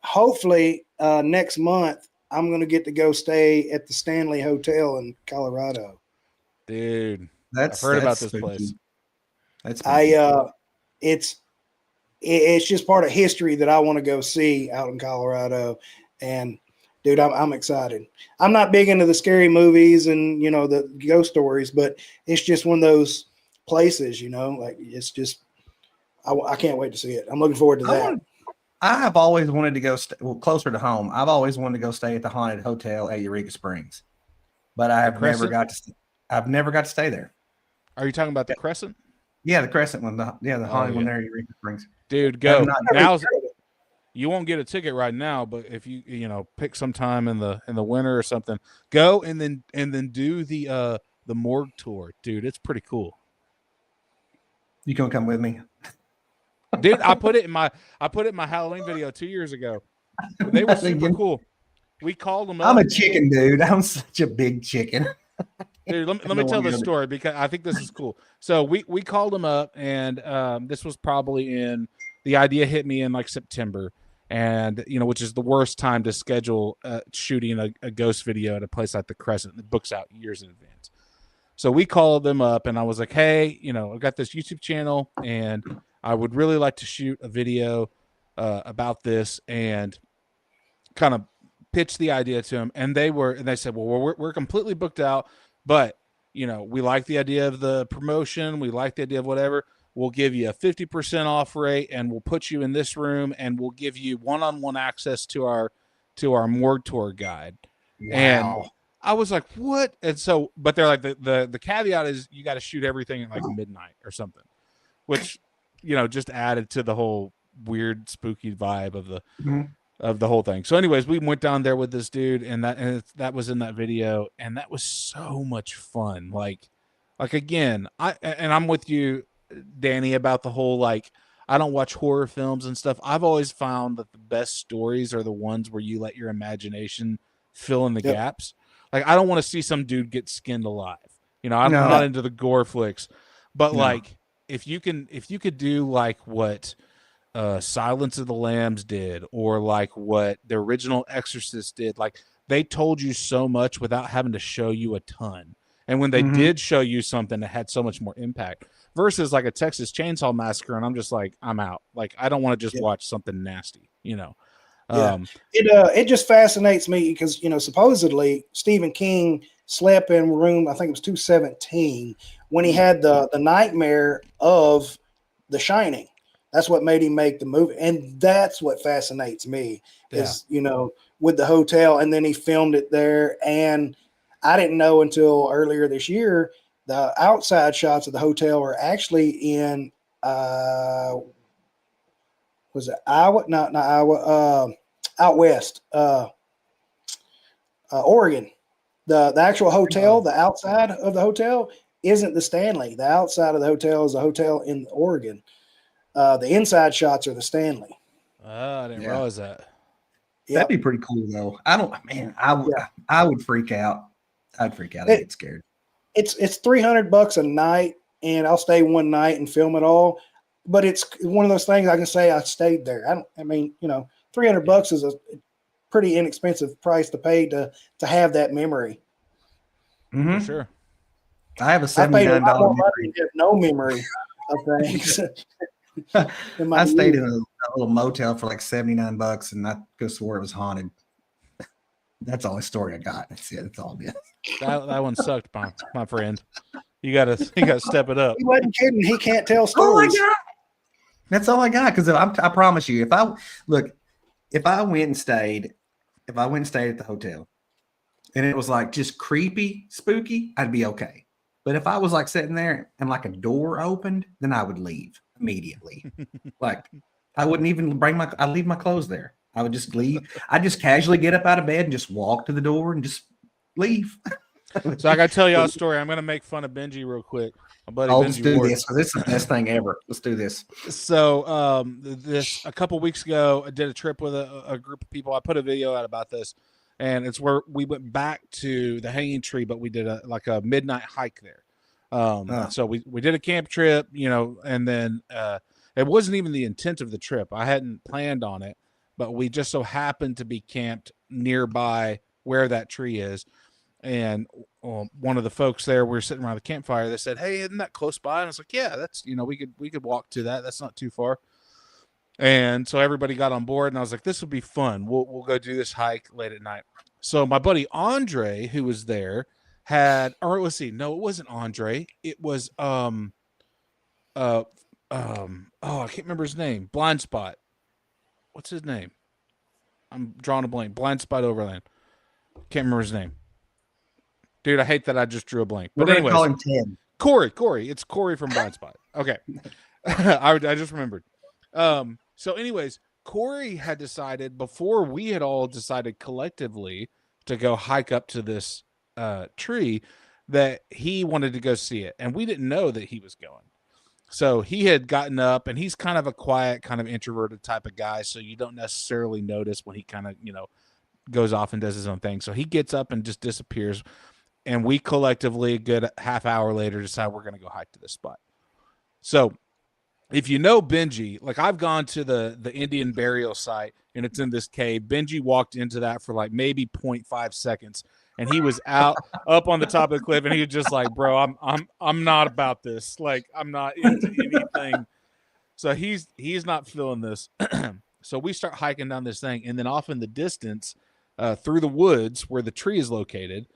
Speaker 3: hopefully next month I'm going to get to go stay at the Stanley Hotel in Colorado.
Speaker 2: Dude, I've heard about this place.
Speaker 1: That's
Speaker 3: it's it's just part of history that I want to go see out in Colorado. And dude, I'm excited. I'm not big into the scary movies and, you know, the ghost stories, but it's just one of those places, you know, like it's just, I can't wait to see it. I'm looking forward to that.
Speaker 1: I have always wanted to go closer to home. I've always wanted to go stay at the haunted hotel at Eureka Springs, but I have never got to. I've never got to stay there.
Speaker 2: Are you talking about the Crescent?
Speaker 1: Yeah, the Crescent one. The haunted one there at Eureka Springs.
Speaker 2: Dude, go now. You won't get a ticket right now, but if you know pick some time in the winter or something, go and then do the morgue tour, dude. It's pretty cool.
Speaker 1: You gonna come with me?
Speaker 2: Dude, I put it in my Halloween video 2 years ago. They were super cool. We called them up.
Speaker 1: I'm a chicken, dude. I'm such a big chicken.
Speaker 2: Dude, let me tell this story because I think this is cool. So we called them up, and this was probably the idea hit me in like September, and you know, which is the worst time to schedule shooting a ghost video at a place like the Crescent. It books out years in advance. So we called them up, and I was like, hey, you know, I've got this YouTube channel, and I would really like to shoot a video about this, and kind of pitch the idea to them. And they said, well, we're completely booked out, but you know, we like the idea of the promotion. We like the idea of whatever. We'll give you a 50% off rate, and we'll put you in this room, and we'll give you one-on-one access to our morgue tour guide. Wow. And I was like, what? And so, but they're like, the caveat is you got to shoot everything at like midnight or something, which, you know, just added to the whole weird, spooky vibe of the whole thing. So anyways, we went down there with this dude, and that was in that video, and that was so much fun. Like again, I'm with you, Danny, about the whole, like, I don't watch horror films and stuff. I've always found that the best stories are the ones where you let your imagination fill in the gaps. Like, I don't want to see some dude get skinned alive. You know, I'm not into the gore flicks, but like, if you could do like what Silence of the Lambs did, or like what the original Exorcist did, like they told you so much without having to show you a ton. And when they did show you something, it had so much more impact versus like a Texas Chainsaw Massacre. And I'm just like, I'm out. Like, I don't want to just watch something nasty, you know?
Speaker 3: It just fascinates me because, you know, supposedly Stephen King slept in room, I think it was 217, when he had the nightmare of The Shining. That's what made him make the movie. And that's what fascinates me is, you know, with the hotel. And then he filmed it there. And I didn't know until earlier this year, the outside shots of the hotel are actually in, was it Iowa? Not Iowa, out west, Oregon. The actual hotel, the outside of the hotel isn't the Stanley. The outside of the hotel is a hotel in Oregon. The inside shots are the Stanley.
Speaker 2: I didn't realize that.
Speaker 1: That'd be pretty cool, though. I would freak out. I'd freak out. I'd get scared.
Speaker 3: It's $300 a night, and I'll stay one night and film it all. But it's one of those things I can say I stayed there. I mean, you know, $300 is a pretty inexpensive price to pay to have that memory.
Speaker 1: Mm-hmm.
Speaker 2: For sure.
Speaker 1: I have a $79
Speaker 3: memory. No memory of things.
Speaker 1: I stayed in a little motel for like $79, and I could swore it was haunted. That's the only story I got. That's it. That's all it is.
Speaker 2: That one sucked, my friend. You gotta step it up.
Speaker 3: He wasn't kidding. He can't tell stories.
Speaker 1: Oh my God. That's all I got. Because I promise you, if I went and stayed at the hotel, and it was like just creepy, spooky, I'd be okay. But if I was like sitting there and like a door opened, then I would leave immediately. Like I wouldn't even I'd leave my clothes there. I would just leave. I'd just casually get up out of bed and just walk to the door and just leave.
Speaker 2: So I got to tell y'all a story. I'm going to make fun of Benji real quick.
Speaker 1: Let's do this. This is the best thing ever. Let's do this.
Speaker 2: So a couple weeks ago, I did a trip with a group of people. I put a video out about this, and it's where we went back to the Hanging Tree, but we did a midnight hike there. So we did a camp trip, you know, and then it wasn't even the intent of the trip. I hadn't planned on it, but we just so happened to be camped nearby where that tree is. And one of the folks there, we were sitting around the campfire. They said, "Hey, isn't that close by?" And I was like, "Yeah, that's, you know, we could walk to that. That's not too far." And so everybody got on board, and I was like, this will be fun. We'll go do this hike late at night. So my buddy Andre, who was there, or let's see, no, it wasn't Andre. It was I can't remember his name. Blind Spot. What's his name? I'm drawing a blank. Blind Spot Overland. Can't remember his name. Dude, I hate that I just drew a blank. But anyway,
Speaker 1: call him Ted.
Speaker 2: Corey. It's Corey from Blind Spot. Okay. I just remembered. So anyways, Corey had decided before we had all decided collectively to go hike up to this tree that he wanted to go see it. And we didn't know that he was going. So he had gotten up, and he's kind of a quiet, kind of introverted type of guy. So you don't necessarily notice when he kind of, goes off and does his own thing. So he gets up and just disappears. And we collectively, a good half hour later, decide we're going to go hike to this spot. So if you know Benji, like I've gone to the Indian burial site, and it's in this cave. Benji walked into that for like maybe 0.5 seconds. And he was out up on the top of the cliff, and he was just like, bro, I'm not about this. Like, I'm not into anything. So he's not feeling this. So we start hiking down this thing, and then off in the distance, through the woods where the tree is located,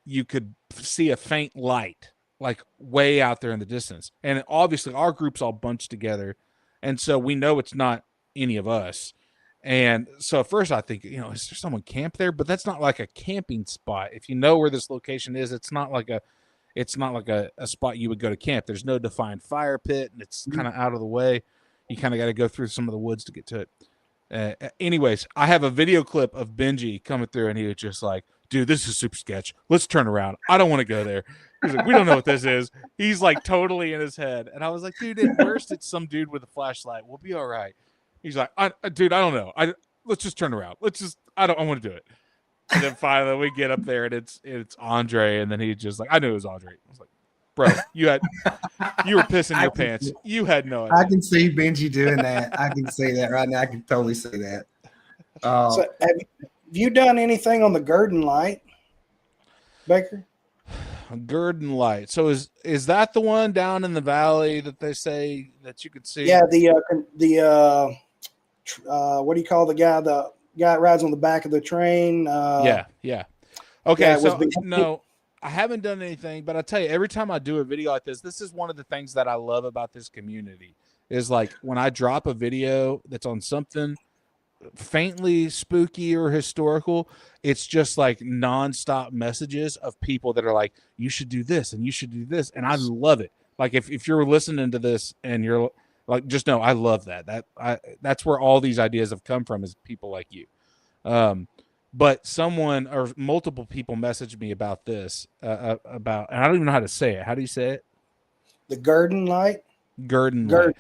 Speaker 2: you could see a faint light, like way out there in the distance. And obviously our group's all bunched together. And so we know it's not any of us. And so at first I think, is there someone camped there? But that's not like a camping spot. If you know where this location is, it's not like a spot you would go to camp. There's no defined fire pit, and it's kind of out of the way. You kind of got to go through some of the woods to get to it. Anyways, I have a video clip of Benji coming through, and he was just like, dude, this is super sketch. Let's turn around. I don't want to go there. He's like, we don't know what this is. He's like totally in his head. And I was like, dude, at worst, it's some dude with a flashlight. We'll be all right. He's like, dude, I don't know. Let's just turn around. I want to do it. And then finally we get up there, and it's Andre. And then he just like, I knew it was Andre. I was like, bro, you were pissing your pants. You had no idea.
Speaker 1: I can see Benji doing that. I can see that right now. I can totally see that.
Speaker 3: So have you done anything on the Gurdon Light, Baker?
Speaker 2: Gurdon Light. So is that the one down in the valley that they say that you could see?
Speaker 3: Yeah, the what do you call the guy? The guy that rides on the back of the train.
Speaker 2: Yeah. Okay,
Speaker 3: yeah,
Speaker 2: so no, I haven't done anything, but I tell you, every time I do a video like this is one of the things that I love about this community. Is like when I drop a video that's on something faintly spooky or historical, it's just like nonstop messages of people that are like, you should do this and you should do this, and I love it. Like if you're listening to this and you're like, just know I love that. That's where all these ideas have come from, is people like you. But someone or multiple people messaged me about this about, and I don't even know how to say it. How do you say it?
Speaker 3: The Gurdon Light.
Speaker 2: Gurdon Light.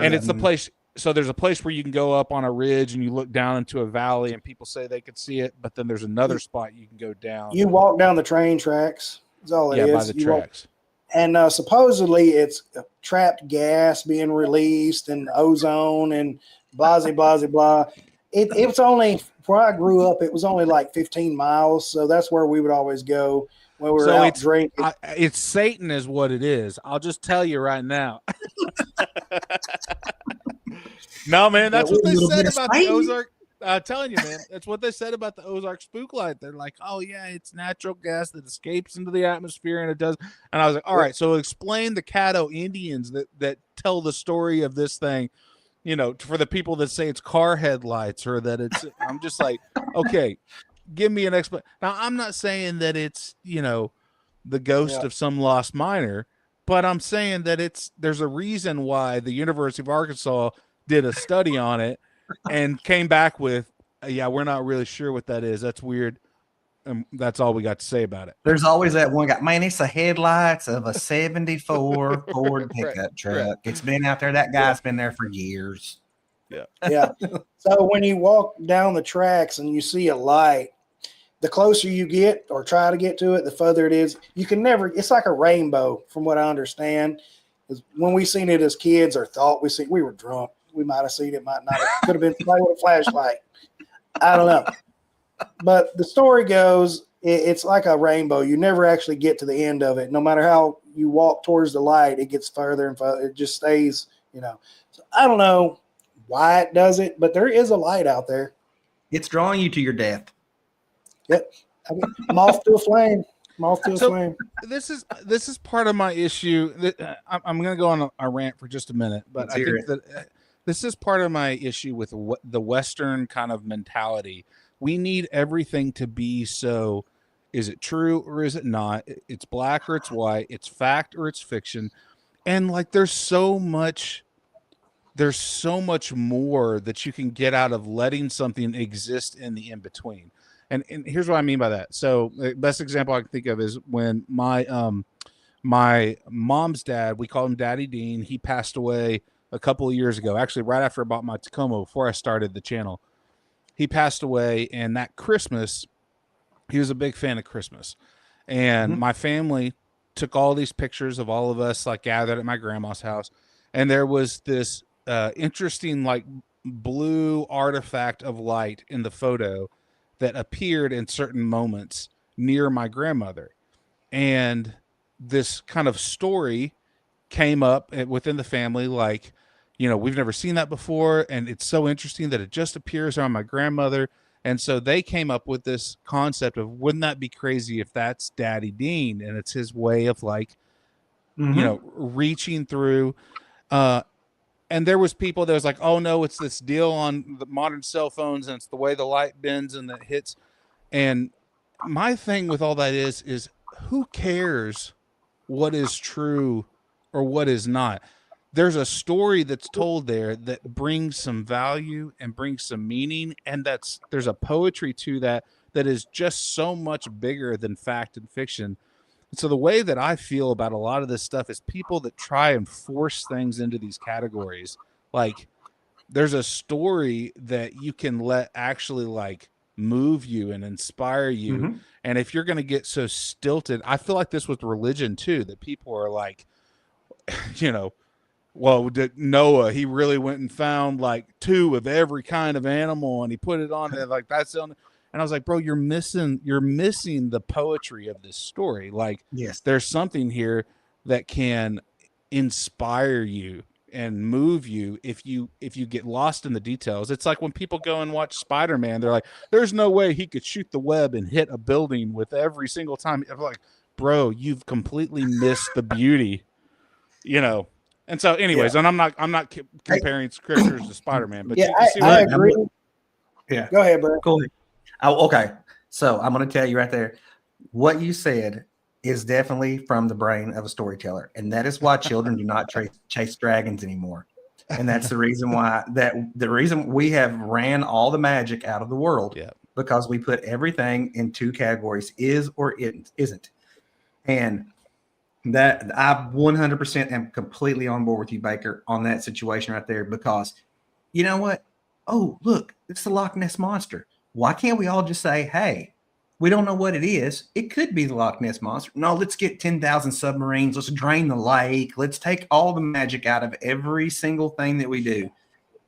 Speaker 2: And it's the place. So there's a place where you can go up on a ridge and you look down into a valley, and people say they could see it. But then there's another spot you can go down.
Speaker 3: You walk down the train tracks. That's all it is.
Speaker 2: Yeah, by the tracks.
Speaker 3: And supposedly it's trapped gas being released and ozone and blah, blah, blah, blah. It's only, where I grew up, it was only like 15 miles. So that's where we would always go when we were out drinking.
Speaker 2: It's Satan is what it is. I'll just tell you right now. No, man, that's what they said about the Ozark. I'm telling you, man, that's what they said about the Ozark Spook Light. They're like, oh, yeah, it's natural gas that escapes into the atmosphere, and it does. And I was like, all right, so explain the Caddo Indians that tell the story of this thing, for the people that say it's car headlights or that it's – I'm just like, okay, give me an explanation. Now, I'm not saying that it's, the ghost of some lost miner, but I'm saying that there's a reason why the University of Arkansas did a study on it and came back with, we're not really sure what that is. That's weird. And that's all we got to say about it.
Speaker 1: There's always that one guy. Man, it's the headlights of a 74 Ford pickup truck. Right. It's been out there. That guy's been there for years.
Speaker 3: Yeah. So when you walk down the tracks and you see a light, the closer you get or try to get to it, the further it is. You can never, it's like a rainbow from what I understand. When we seen it as kids or thought we were drunk. We might have seen it, might not have. Could have been playing with a flashlight. I don't know. But the story goes, it's like a rainbow. You never actually get to the end of it. No matter how you walk towards the light, it gets further and further. It just stays, So I don't know why it does it, but there is a light out there.
Speaker 1: It's drawing you to your death.
Speaker 3: Yep. I mean, moth to a flame. Moth to a flame.
Speaker 2: This is part of my issue. I'm going to go on a rant for just a minute, but I think that this is part of my issue with the Western kind of mentality. We need everything to be so. Is it true or is it not? It's black or it's white. It's fact or it's fiction. And like, there's so much more that you can get out of letting something exist in the in between. And here's what I mean by that. So the best example I can think of is when my mom's dad, we call him Daddy Dean. He passed away a couple of years ago, actually right after I bought my Tacoma, before I started the channel. He passed away, and that Christmas, he was a big fan of Christmas. And my family took all these pictures of all of us like gathered at my grandma's house. And there was this interesting like blue artifact of light in the photo that appeared in certain moments near my grandmother. And this kind of story came up within the family, like, you know, we've never seen that before, and it's so interesting that it just appears on my grandmother. And so they came up with this concept of, wouldn't that be crazy if that's Daddy Dean and it's his way of like, you know, reaching through. And there was people that was like, oh no, it's this deal on the modern cell phones and it's the way the light bends and it hits. And my thing with all that is who cares what is true or what is not? There's a story that's told there that brings some value and brings some meaning. And there's a poetry to that is just so much bigger than fact and fiction. So the way that I feel about a lot of this stuff is people that try and force things into these categories. Like, there's a story that you can let actually like move you and inspire you. And if you're going to get so stilted, I feel like this with religion too, that people are like, you know, well, did Noah, he really went and found like 2 of every kind of animal and he put it on there. Like, that's on. And I was like, bro, you're missing the poetry of this story. Like,
Speaker 1: yes,
Speaker 2: there's something here that can inspire you and move you if you get lost in the details. It's like when people go and watch Spider-Man, they're like, there's no way he could shoot the web and hit a building with every single time. I'm like, bro, you've completely missed the beauty, you know. And so anyways, and I'm not comparing scriptures to Spider-Man, but
Speaker 3: I agree.
Speaker 1: Yeah.
Speaker 3: Go ahead, bro.
Speaker 1: Cool. Oh, okay. So I'm going to tell you right there, what you said is definitely from the brain of a storyteller. And that is why children do not chase dragons anymore. And that's the reason why the reason we have ran all the magic out of the world, because we put everything in 2 categories, is or isn't. And that I 100% am completely on board with you, Baker, on that situation right there, because you know what? Oh, look, it's the Loch Ness Monster. Why can't we all just say, hey, we don't know what it is. It could be the Loch Ness Monster. No, let's get 10,000 submarines. Let's drain the lake. Let's take all the magic out of every single thing that we do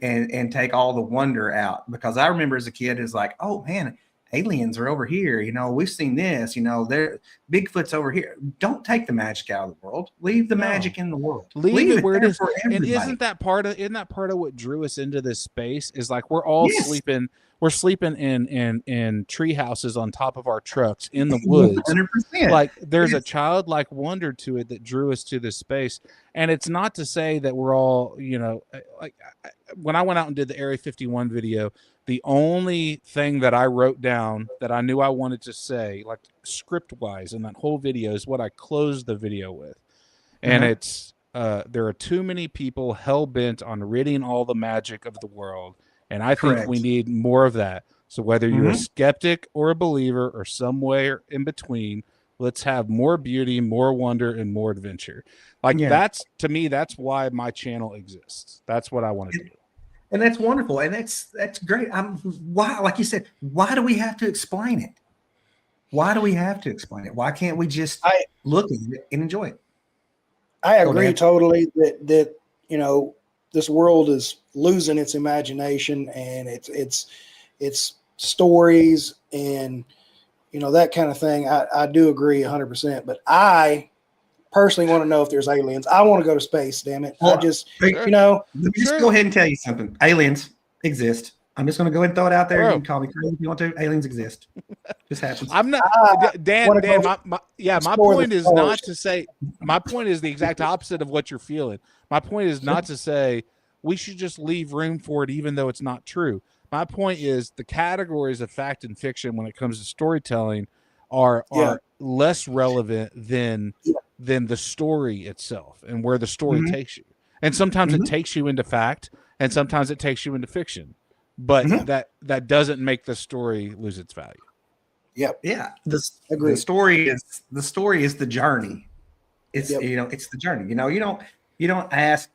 Speaker 1: and take all the wonder out. Because I remember as a kid, it's like, oh, man, aliens are over here. You know, we've seen this. You know, Bigfoot's over here. Don't take the magic out of the world. Leave the magic in the world.
Speaker 2: Leave it where it is. And isn't that part of what drew us into this space? Is like we're all sleeping. We're sleeping in tree houses on top of our trucks in the woods.
Speaker 1: 100%.
Speaker 2: Like, there's a childlike wonder to it that drew us to this space. And it's not to say that we're all, you know, like when I went out and did the Area 51 video, the only thing that I wrote down that I knew I wanted to say, like script wise, in that whole video is what I closed the video with. And it's there are too many people hell bent on ridding all the magic of the world. And I think we need more of that. So whether you're a skeptic or a believer or somewhere in between, let's have more beauty, more wonder, and more adventure. Like that's, to me, that's why my channel exists. That's what I want to do.
Speaker 1: And that's wonderful. And that's great. Why, like you said, why do we have to explain it? Why do we have to explain it? Why can't we just look at it and enjoy it?
Speaker 3: I agree totally that, you know, this world is losing its imagination and it's stories and, you know, that kind of thing. I do agree 100%, but I personally want to know if there's aliens. I want to go to space, damn it.
Speaker 1: Well,
Speaker 3: I just,
Speaker 1: sure.
Speaker 3: let
Speaker 1: me just go ahead and tell you something. Aliens exist. I'm just going to go ahead and throw it out there. You can call me crazy if you want to. Aliens exist. Just happens.
Speaker 2: I'm not Dan. My point is not to say. My point is the exact opposite of what you're feeling. My point is not to say we should just leave room for it, even though it's not true. My point is the categories of fact and fiction when it comes to storytelling are less relevant than the story itself and where the story takes you. And sometimes it takes you into fact, and sometimes it takes you into fiction. But that doesn't make the story lose its value.
Speaker 3: Yep.
Speaker 1: Yeah. The story is the journey. It's it's the journey. You don't ask.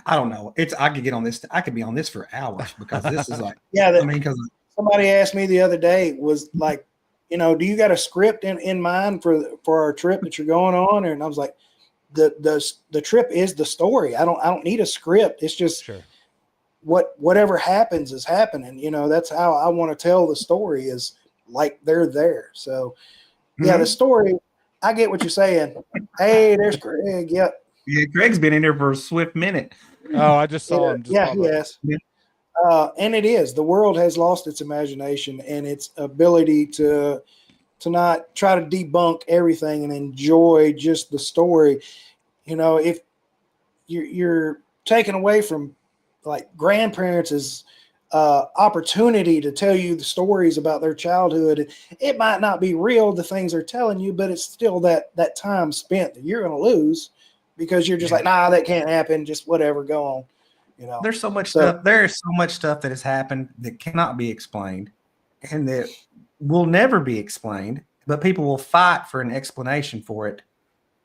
Speaker 1: I don't know. I could get on this. I could be on this for hours because this is like because
Speaker 3: somebody asked me the other day was like, do you got a script in mind for our trip that you're going on? And I was like, the trip is the story. I don't need a script. It's just whatever happens is happening. That's how I want to tell the story is like they're there. So the story, I get what you're saying. Hey, there's Craig. Yep.
Speaker 1: Yeah, Craig's been in there for a swift minute.
Speaker 2: Oh, I just saw him.
Speaker 3: He has. Yeah. And it is. The world has lost its imagination and its ability to not try to debunk everything and enjoy just the story. If you're taken away from like grandparents' opportunity to tell you the stories about their childhood, it might not be real, the things they're telling you, but it's still that time spent that you're going to lose because you're just like, nah, that can't happen. Just whatever, go on.
Speaker 1: There's so much stuff. There's so much stuff that has happened that cannot be explained and that will never be explained, but people will fight for an explanation for it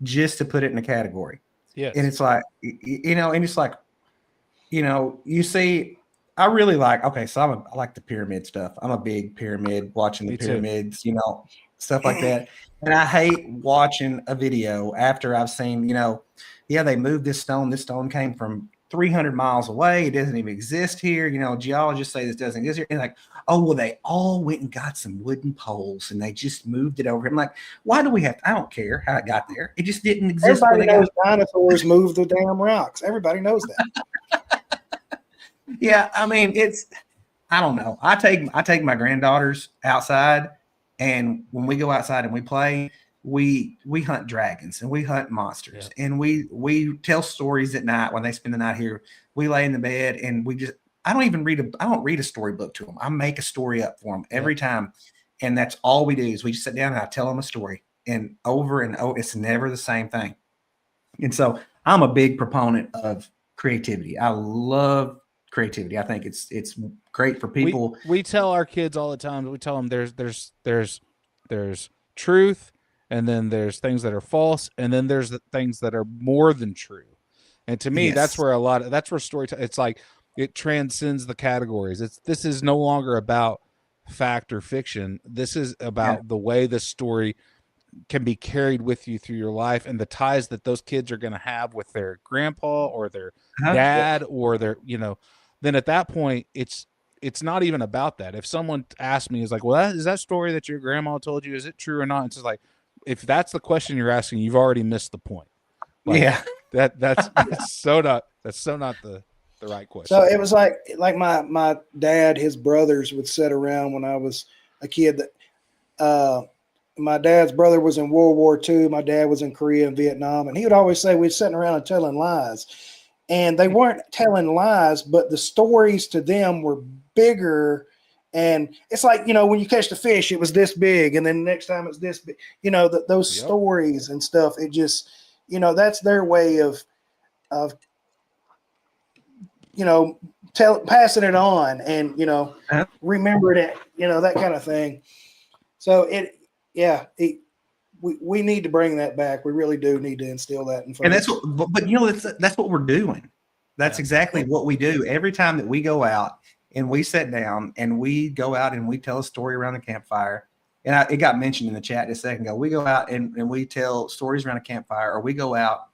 Speaker 1: just to put it in a category.
Speaker 2: Yes.
Speaker 1: And it's like, and it's like, you see, I really like, so I like the pyramid stuff. I'm a big pyramid, watching the pyramids, stuff like that. And I hate watching a video after I've seen, they moved this stone. This stone came from 300 miles away. It doesn't even exist here. Geologists say this doesn't exist here. And like, oh, well, they all went and got some wooden poles and they just moved it over. I'm like, why do we have to? I don't care how it got there. It just didn't exist.
Speaker 3: Everybody knows dinosaurs moved the damn rocks. Everybody knows that.
Speaker 1: Yeah, I mean, I don't know. I take my granddaughters outside, and when we go outside and we play, we hunt dragons and we hunt monsters and we tell stories at night when they spend the night here. We lay in the bed and I don't read a storybook to them. I make a story up for them every time. And that's all we do is we just sit down and I tell them a story and over. It's never the same thing. And so I'm a big proponent of creativity. I love creativity. I think it's great for people.
Speaker 2: We tell our kids all the time. We tell them there's truth, and then there's things that are false, and then there's the things that are more than true. And to me, that's where storytelling. It's like it transcends the categories. This is no longer about fact or fiction. This is about the way the story can be carried with you through your life and the ties that those kids are going to have with their grandpa or their dad or their then at that point it's not even about that. If someone asks me, is like, well, is that story that your grandma told you, is it true or not? It's just like, if that's the question you're asking, you've already missed the point. Like, that's so not the right question.
Speaker 3: So it was like my dad, his brothers would sit around when I was a kid. That my dad's brother was in World War II. My dad was in Korea and Vietnam, and he would always say we'd sitting around and telling lies. And they weren't telling lies, but the stories to them were bigger. And it's like, when you catch the fish, it was this big. And then next time it's this big, those stories and stuff. It just, that's their way of passing it on and, remembering it, that kind of thing. So we need to bring that back. We really do need to instill that in folks.
Speaker 1: And that's what we're doing. That's exactly what we do. Every time that we go out and we sit down and we go out and we tell a story around the campfire, and it got mentioned in the chat a second ago, we go out and we tell stories around a campfire, or we go out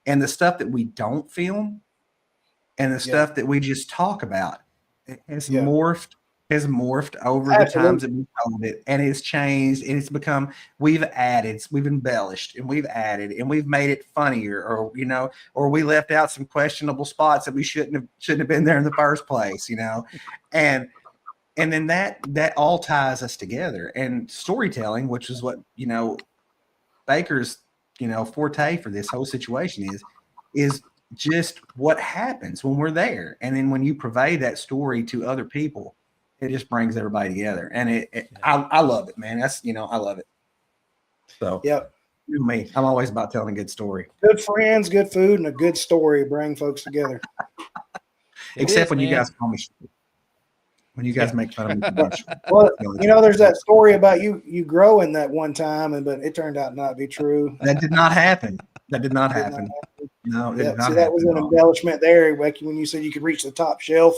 Speaker 1: and the stuff that we don't film and the stuff that we just talk about, it has morphed has morphed over the times that we've told it, and it's changed, and it's become, we've embellished, and we've added, and we've made it funnier, or or we left out some questionable spots that we shouldn't have been there in the first place, and then that all ties us together. And storytelling, which is what Baker's forte for this whole situation is just what happens when we're there, and then when you purvey that story to other people, it just brings everybody together, and I love it, man. That's I love it. So
Speaker 3: yep,
Speaker 1: me, I'm always about telling a good story.
Speaker 3: Good friends, good food, and a good story bring folks together.
Speaker 1: Except when you guys call me short. When you guys make fun of me.
Speaker 3: Well, there's that story about you growing that one time, but it turned out not to be true.
Speaker 1: That did not happen. No, it did not happen.
Speaker 3: That was an embellishment there, Becky, when you said you could reach the top shelf.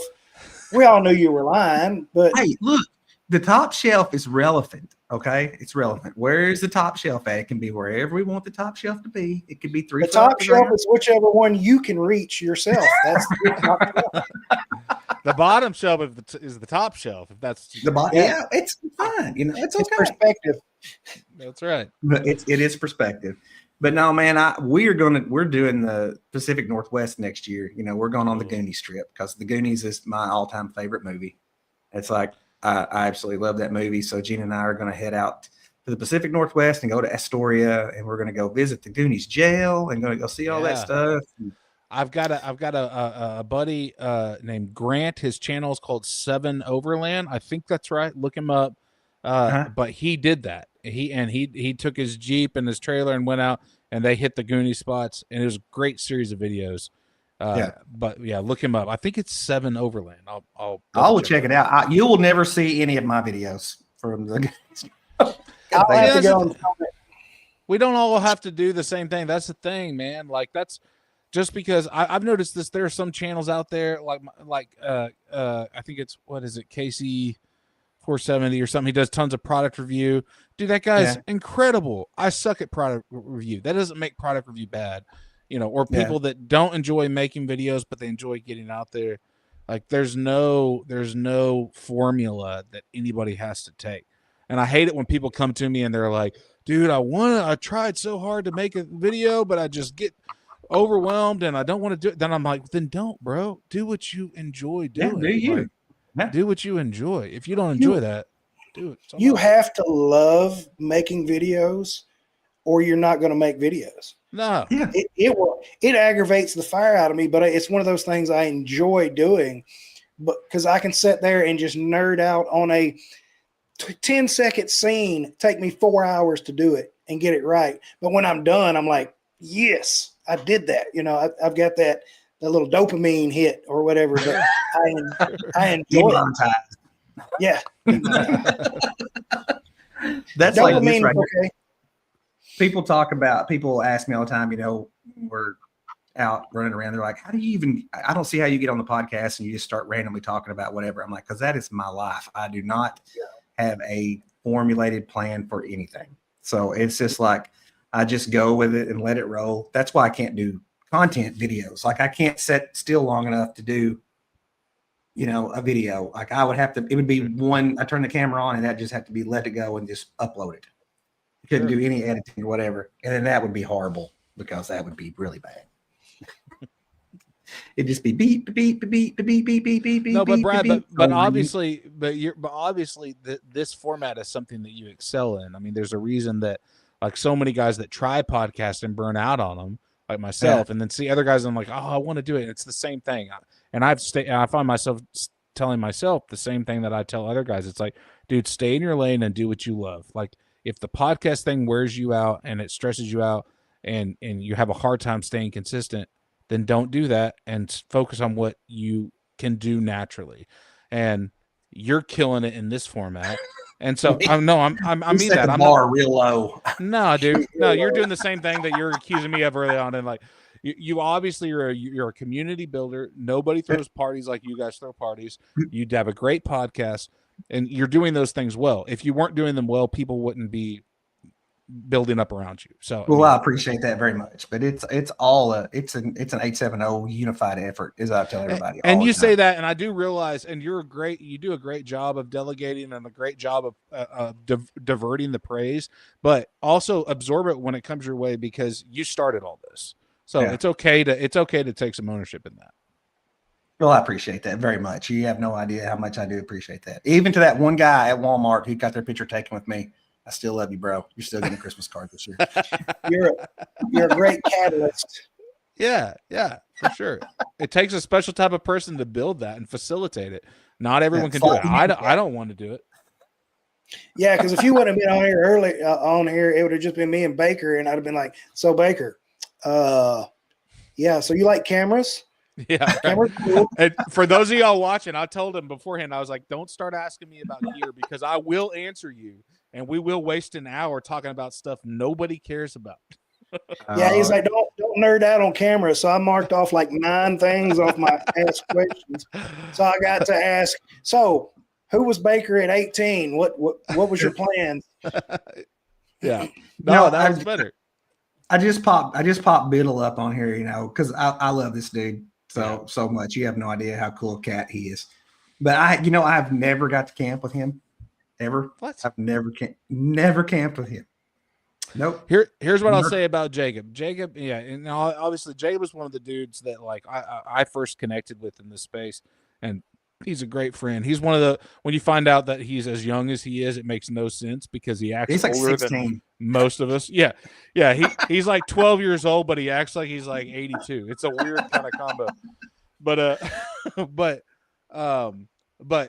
Speaker 3: We all knew you were lying, but
Speaker 1: hey, look, the top shelf is relevant. Okay, it's relevant. Where is the top shelf at? It can be wherever we want the top shelf to be. It could be 3.
Speaker 3: The top shelf is whichever one you can reach yourself. That's the top shelf.
Speaker 2: The bottom shelf is the top shelf. If that's
Speaker 1: the bottom, yeah, it's fine. It's okay.
Speaker 3: It's perspective.
Speaker 2: That's right.
Speaker 1: But it is perspective. But no, man, we're doing the Pacific Northwest next year. We're going on the Goonies trip because the Goonies is my all-time favorite movie. It's like I absolutely love that movie. So Gina and I are going to head out to the Pacific Northwest and go to Astoria, and we're going to go visit the Goonies jail and going to go see all that stuff.
Speaker 2: I've got a buddy named Grant. His channel is called 7 Overland. I think that's right. Look him up. But he did that. He took his Jeep and his trailer and went out, and they hit the Goonie spots, and it was a great series of videos. But yeah, look him up. I think it's 7 Overland. I'll
Speaker 1: check it out. You will never see any of my videos from the.
Speaker 3: I'll have to go.
Speaker 2: We don't all have to do the same thing. That's the thing, man. Like that's just because I've noticed this. There are some channels out there like I think it's Casey 470 or something. He does tons of product review. Dude, that guy's incredible. I suck at product review. That doesn't make product review bad, or people that don't enjoy making videos, but they enjoy getting out there. Like there's no formula that anybody has to take. And I hate it when people come to me and they're like, dude, I tried so hard to make a video, but I just get overwhelmed and I don't want to do it. Then I'm like, then don't, bro. Do what you enjoy doing.
Speaker 1: Do you?
Speaker 2: Do what you enjoy. If you don't enjoy that, do it.
Speaker 3: You have to love making videos or you're not going to make videos.
Speaker 2: No.
Speaker 1: Yeah.
Speaker 3: It aggravates the fire out of me, but it's one of those things I enjoy doing, but because I can sit there and just nerd out on a 10-second scene, take me 4 hours to do it and get it right. But when I'm done, I'm like, yes, I did that. I've got that little dopamine hit or whatever, but I enjoy it. Yeah.
Speaker 1: That's dopamine, like this right
Speaker 3: okay.
Speaker 1: Here. People ask me all the time, we're out running around. They're like, how do you even, I don't see how you get on the podcast and you just start randomly talking about whatever. I'm like, because that is my life. I do not have a formulated plan for anything. So it's just like, I just go with it and let it roll. That's why I can't do content videos. Like I can't sit still long enough to do, a video. Like I would have to, it would be one, I turn the camera on and that just have to be let it go and just upload it. I couldn't do any editing or whatever. And then that would be horrible because that would be really bad. It'd just be beep, beep, beep, beep, beep, beep, beep, beep.
Speaker 2: No, but Brad,
Speaker 1: beep,
Speaker 2: but obviously, this format is something that you excel in. I mean, there's a reason that like so many guys that try podcasts and burn out on them, like myself, and then see other guys and I'm like, oh, I want to do it. And it's the same thing. And I find myself telling myself the same thing that I tell other guys. It's like, dude, stay in your lane and do what you love. Like if the podcast thing wears you out and it stresses you out and you have a hard time staying consistent, then don't do that and focus on what you can do naturally. And you're killing it in this format. And so I'm mean that I'm
Speaker 1: bar real low.
Speaker 2: No, dude. No, you're doing the same thing that you're accusing me of early on. And like you obviously you're a community builder. Nobody throws parties like you guys throw parties. You'd have a great podcast and you're doing those things well. If you weren't doing them well, people wouldn't be building up around you. So
Speaker 1: well, I appreciate that very much, but it's all it's an 870 unified effort, as I tell everybody.
Speaker 2: And you say that, and I do realize, and you do a great job of delegating and a great job of diverting the praise, but also absorb it when it comes your way because you started all this. So it's okay to take some ownership in that.
Speaker 1: Well, I appreciate that very much. You have no idea how much I do appreciate that. Even to that one guy at Walmart who got their picture taken with me, I still love you, bro. You're still getting a Christmas card this year.
Speaker 3: You're a great catalyst.
Speaker 2: Yeah, for sure. It takes a special type of person to build that and facilitate it. Not everyone can do it. I don't want to do it.
Speaker 3: Yeah, because if you wouldn't have been on here early on here, it would have just been me and Baker, and I'd have been like, "So Baker, yeah, so you like cameras?"
Speaker 2: Yeah. Right. Cool. And for those of y'all watching, I told him beforehand, I was like, don't start asking me about gear because I will answer you and we will waste an hour talking about stuff nobody cares about.
Speaker 3: Yeah, he's like, don't nerd out on camera. So I marked off like 9 things off my ask questions. So I got to ask, so who was Baker at 18? What was your plan?
Speaker 2: Yeah. No, that was better.
Speaker 1: I just popped Biddle up on here, because I love this dude so much. You have no idea how cool a cat he is. But I've never got to camp with him ever.
Speaker 2: What?
Speaker 1: I've never camped with him. Nope.
Speaker 2: Here's what I'll say about Jacob. Jacob, yeah, and obviously Jacob was one of the dudes that like I first connected with in this space, and he's a great friend. He's one of the when you find out that he's as young as he is, it makes no sense because he acts
Speaker 1: he's like
Speaker 2: older
Speaker 1: 16.
Speaker 2: than most of us. Yeah. He's like 12 years old, but he acts like he's like 82. It's a weird kind of combo. But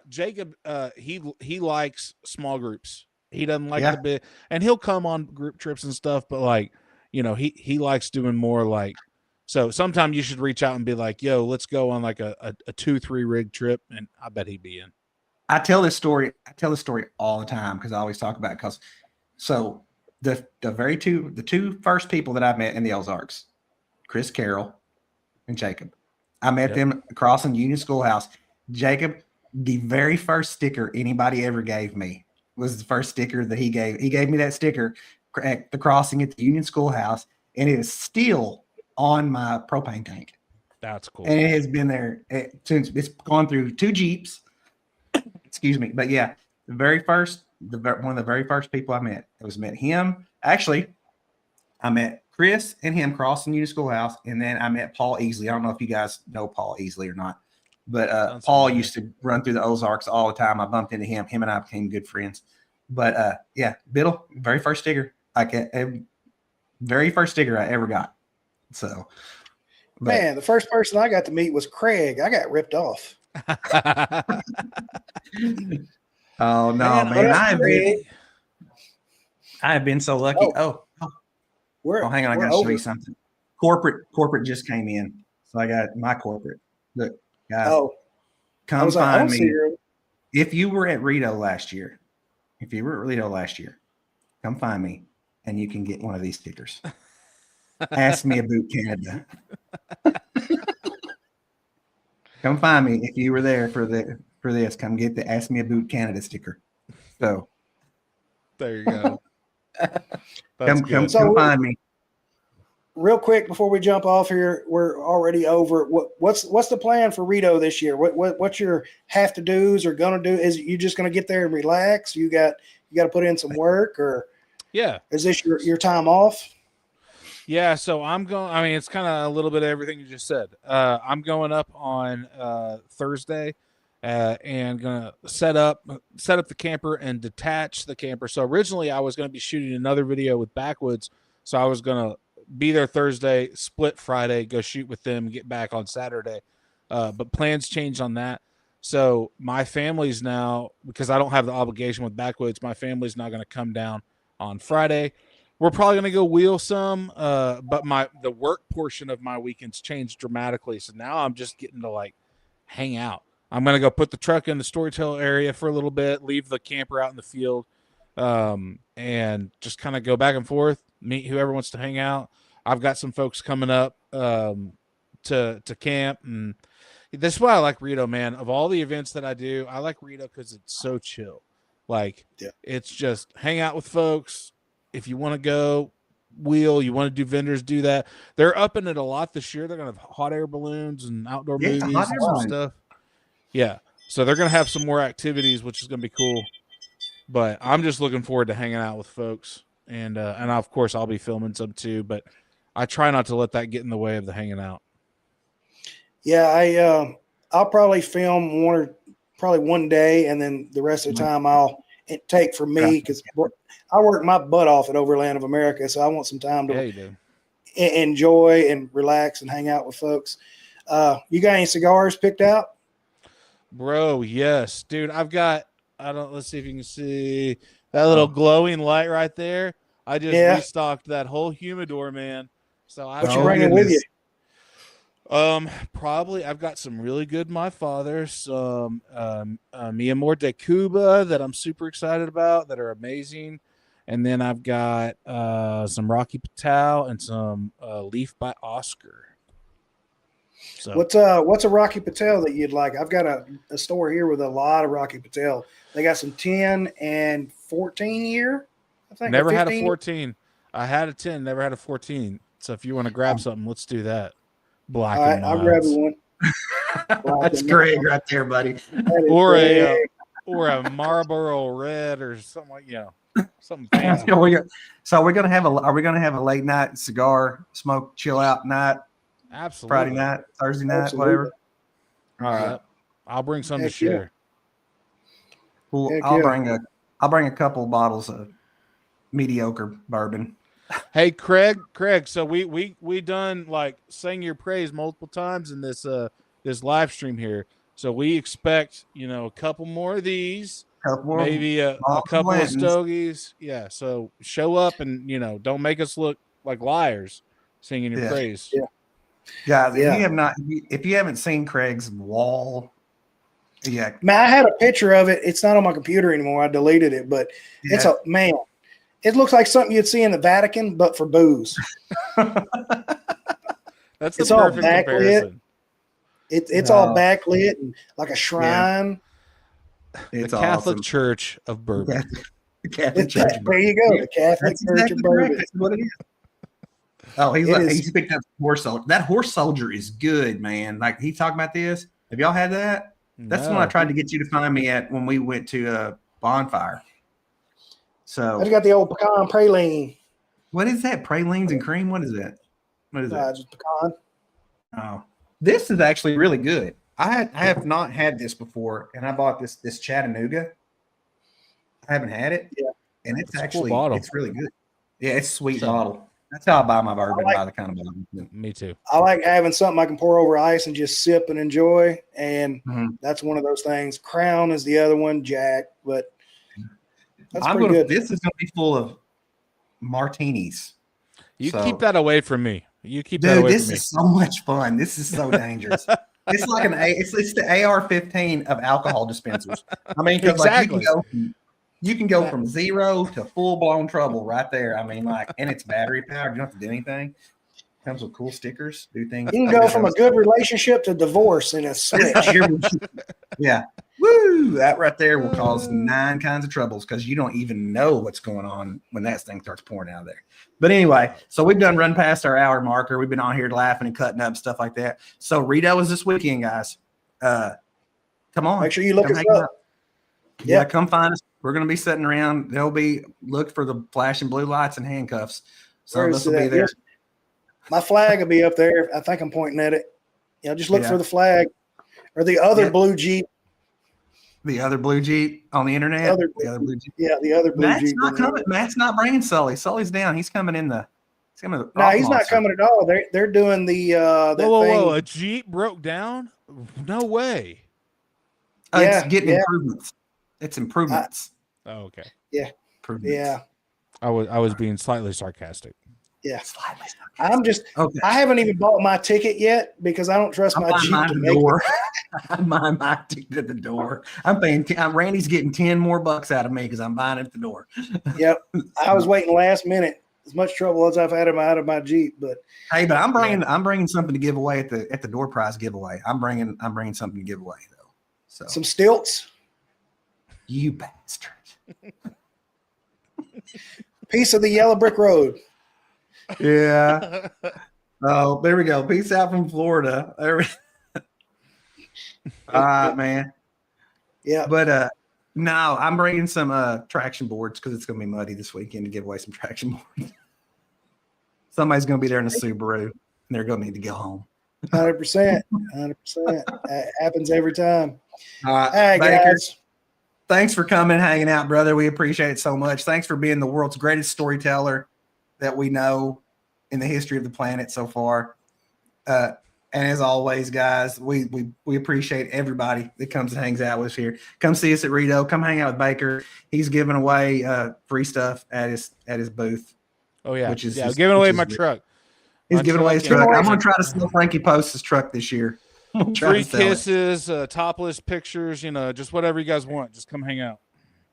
Speaker 2: Jacob, he likes small groups. He doesn't like the big, and he'll come on group trips and stuff. But like, he likes doing more like. So sometimes you should reach out and be like, "Yo, let's go on like a 2-3 rig trip," and I bet he'd be in.
Speaker 1: I tell this story all the time because I always talk about it. Because so the two first people that I met in the Ozarks, Chris Carroll and Jacob. I met them crossing Union Schoolhouse. Jacob, the very first sticker anybody ever gave me was the first sticker that he gave. He gave me that sticker at the crossing at the Union Schoolhouse, and it is still on my propane tank.
Speaker 2: That's cool.
Speaker 1: And it has been there since it's gone through 2 Jeeps. Excuse me. But yeah, one of the very first people I met, met him. Actually, I met Chris and him crossing Union Schoolhouse, and then I met Paul Easley. I don't know if you guys know Paul Easley or not, but Paul used to run through the Ozarks all the time. I bumped into him. Him and I became good friends. But Biddle, very first sticker very first sticker I ever got. So,
Speaker 3: man, the first person I got to meet was Craig. I got ripped off.
Speaker 1: Oh no, man! I have been so lucky. Oh, hang on, I gotta show you something. Corporate just came in, so I got my corporate. Look, guys, come find me. If you were at Rito last year, come find me, and you can get one of these stickers. Ask me about Canada. Come find me if you were there for this. Come get the Ask Me About Canada sticker. So
Speaker 2: there you go.
Speaker 1: Come find me.
Speaker 3: Real quick before we jump off here, we're already over. What's the plan for Rito this year? What's your have to do's or gonna do? Is you just gonna get there and relax? You got to put in some work, or is this your time off?
Speaker 2: Yeah, so I'm going. I mean, it's kind of a little bit of everything you just said. I'm going up on Thursday, and gonna set up the camper and detach the camper. So originally, I was going to be shooting another video with Backwoods. So I was gonna be there Thursday, split Friday, go shoot with them, get back on Saturday. But plans changed on that. So my family's now, because I don't have the obligation with Backwoods, my family's now going to come down on Friday. We're probably going to go wheel some, but the work portion of my weekends changed dramatically. So now I'm just getting to like hang out. I'm going to go put the truck in the Storytell area for a little bit, leave the camper out in the field, and just kind of go back and forth, meet whoever wants to hang out. I've got some folks coming up to camp, and this is why I like Rito, man. Of all the events that I do, I like Rito because it's so chill. Like, it's just hang out with folks, if you want to go wheel, you want to do vendors, do that. They're upping it a lot this year. They're going to have hot air balloons and outdoor movies
Speaker 1: hot air
Speaker 2: and some
Speaker 1: balloon.
Speaker 2: stuff. Yeah. So they're going to have some more activities, which is going to be cool. But I'm just looking forward to hanging out with folks. And of course, I'll be filming some too. But I try not to let that get in the way of the hanging out.
Speaker 3: Yeah, I'll probably film one day, and then the rest of the time I'll take for me, because I work my butt off at Overland of America, so I want some time to enjoy and relax and hang out with folks. You got any cigars picked out?
Speaker 2: Bro, yes. Dude, let's see if you can see that little glowing light right there. I just restocked that whole humidor, man. So
Speaker 3: what you bringing with you?
Speaker 2: Probably I've got some really good My Father, some Mi Amor de Cuba that I'm super excited about, that are amazing. And then I've got some Rocky Patel and some Leaf by Oscar. So
Speaker 3: what's a Rocky Patel that you'd like? I've got a store here with a lot of Rocky Patel. They got some 10 and 14 year. I think
Speaker 2: never had a 14. I had a 10, never had a 14. So if you want to grab something, let's do that. Black
Speaker 3: all right,
Speaker 2: and
Speaker 3: I'll grab one.
Speaker 1: That's Greg right there, buddy.
Speaker 2: Or a Marlboro Red or something like something fancy.
Speaker 1: So we're gonna have a late night cigar smoke chill out night.
Speaker 2: Absolutely.
Speaker 1: Friday night, Thursday night, whatever. All right.
Speaker 2: I'll bring some to share.
Speaker 1: Well, I'll bring a couple bottles of mediocre bourbon.
Speaker 2: Hey, Craig. So we done like sang your praise multiple times in this live stream here. So we expect a couple more of these, maybe a couple of stogies. Yeah. So show up and don't make us look like liars singing your praise.
Speaker 3: Yeah.
Speaker 1: Guys, if you haven't seen Craig's wall, man,
Speaker 3: I had a picture of it. It's not on my computer anymore. I deleted it, but it's it looks like something you'd see in the Vatican, but for booze.
Speaker 2: That's the perfect comparison.
Speaker 3: It's all backlit and like a shrine.
Speaker 1: It's
Speaker 2: the Catholic
Speaker 1: awesome.
Speaker 2: Church of bourbon.
Speaker 1: The Catholic Church.
Speaker 3: There you go. The Catholic Church of bourbon.
Speaker 1: That's what it is. Oh, he's picked up horse soldier. That horse soldier is good, man. Like he's talking about this. Have y'all had that? That's the one I tried to get you to find me at when we went to Bonfire. So
Speaker 3: I just got the old pecan praline.
Speaker 1: What is that? Pralines and cream? What is that? What is that?
Speaker 3: Just pecan.
Speaker 1: Oh, this is actually really good. I have not had this before, and I bought this Chattanooga. I haven't had it.
Speaker 3: Yeah,
Speaker 1: and it's
Speaker 2: actually cool bottle.
Speaker 1: It's really good. Yeah, it's a sweet bottle. That's how I buy my bourbon, by the kind of bottle.
Speaker 2: Me too.
Speaker 3: I like having something I can pour over ice and just sip and enjoy, and that's one of those things. Crown is the other one, Jack, but that's pretty good.
Speaker 1: This is going to be full of martinis.
Speaker 2: Keep that away from me. You keep that away from me.
Speaker 1: This is so much fun. This is so dangerous. It's like it's the AR-15 of alcohol dispensers. I mean,
Speaker 2: exactly.
Speaker 1: You can go from zero to full blown trouble right there. I mean, and it's battery powered. You don't have to do anything. Comes with cool stickers. Do things.
Speaker 3: You can go from a good relationship to divorce in a switch.
Speaker 1: Yeah. Woo! That right there will cause 9 kinds of troubles because you don't even know what's going on when that thing starts pouring out of there. But anyway, so we've done run past our hour marker. We've been on here laughing and cutting up stuff like that. So Rito is this weekend, guys. Come on.
Speaker 3: Make sure you look us up.
Speaker 1: Yeah, come find us. We're going to be sitting around. Look for the flashing blue lights and handcuffs. Some of us will be there.
Speaker 3: My flag will be up there. I think I'm pointing at it. Just look for the flag or the other blue Jeep.
Speaker 1: The other blue Jeep on the internet.
Speaker 3: The other blue Jeep. Yeah, the other blue Jeep.
Speaker 1: Not coming. Matt's not bringing Sully. Sully's down. He's coming in the.
Speaker 3: No, he's not coming at all. They're doing the.
Speaker 2: Whoa! A Jeep broke down? No way.
Speaker 1: It's getting improvements. It's improvements.
Speaker 2: Okay.
Speaker 3: Yeah.
Speaker 1: Improvements.
Speaker 3: Yeah.
Speaker 2: I was being slightly sarcastic.
Speaker 3: Yeah.
Speaker 1: Slightly sarcastic.
Speaker 3: I'm just. Okay. I haven't even bought my ticket yet because I don't trust my Jeep to make it.
Speaker 1: I'm buying my ticket at the door. I'm paying. Randy's getting $10 more out of me because I'm buying it at the door.
Speaker 3: Yep. I was waiting last minute. As much trouble as I've had out of my Jeep, but
Speaker 1: hey, but I'm bringing something to give away at the door prize giveaway. I'm bringing something to give away though. So
Speaker 3: some stilts.
Speaker 1: You bastard.
Speaker 3: Piece of the yellow brick road.
Speaker 1: Yeah. Oh, there we go. Peace out from Florida. All right, man.
Speaker 3: Yeah.
Speaker 1: But no, I'm bringing some traction boards because it's going to be muddy this weekend to give away some traction boards. Somebody's going to be there in a Subaru, and they're going to need to go home.
Speaker 3: 100%. 100%. That happens every time.
Speaker 1: All right,
Speaker 3: Hey,
Speaker 1: Baker,
Speaker 3: guys.
Speaker 1: thanks for coming, hanging out, brother. We appreciate it so much. Thanks for being the world's greatest storyteller that we know in the history of the planet so far. And as always, guys, we appreciate everybody that comes and hangs out with us here. Come see us at Rito. Come hang out with Baker. He's giving away free stuff at his booth.
Speaker 2: Oh yeah,
Speaker 1: which is
Speaker 2: giving away my truck.
Speaker 1: He's giving away his truck. I'm gonna try to sell Frankie Post's truck this year.
Speaker 2: Free kisses, topless pictures, just whatever you guys want. Just come hang out.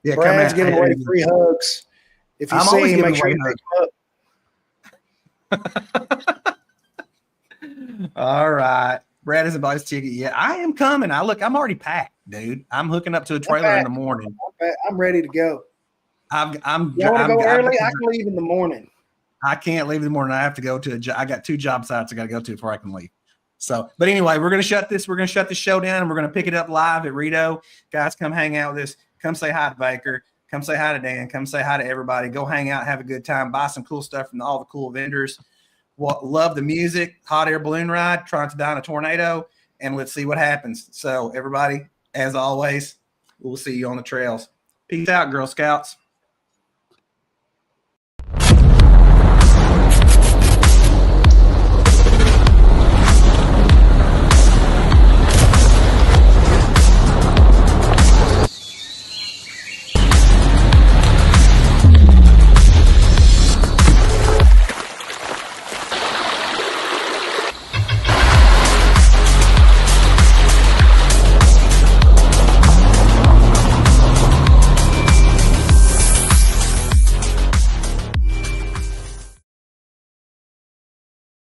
Speaker 3: Yeah, Brad's giving away free hugs. If you see him, make sure you pick him
Speaker 1: up. All right. Brad hasn't bought his ticket yet. I am coming. I'm already packed, dude. I'm hooking up to a trailer in the morning.
Speaker 3: I'm ready to go.
Speaker 1: You want
Speaker 3: to go early? I can leave in the morning.
Speaker 1: I can't leave in the morning. I have to go to I got 2 job sites I got to go to before I can leave. So, but anyway, we're going to shut this show down, and we're going to pick it up live at Rito. Guys, come hang out with us. Come say hi to Baker. Come say hi to Dan. Come say hi to everybody. Go hang out, have a good time, buy some cool stuff from all the cool vendors. Love the music, hot air balloon ride, trying to die in a tornado, and let's see what happens. So everybody, as always, we'll see you on the trails. Peace out, Girl Scouts.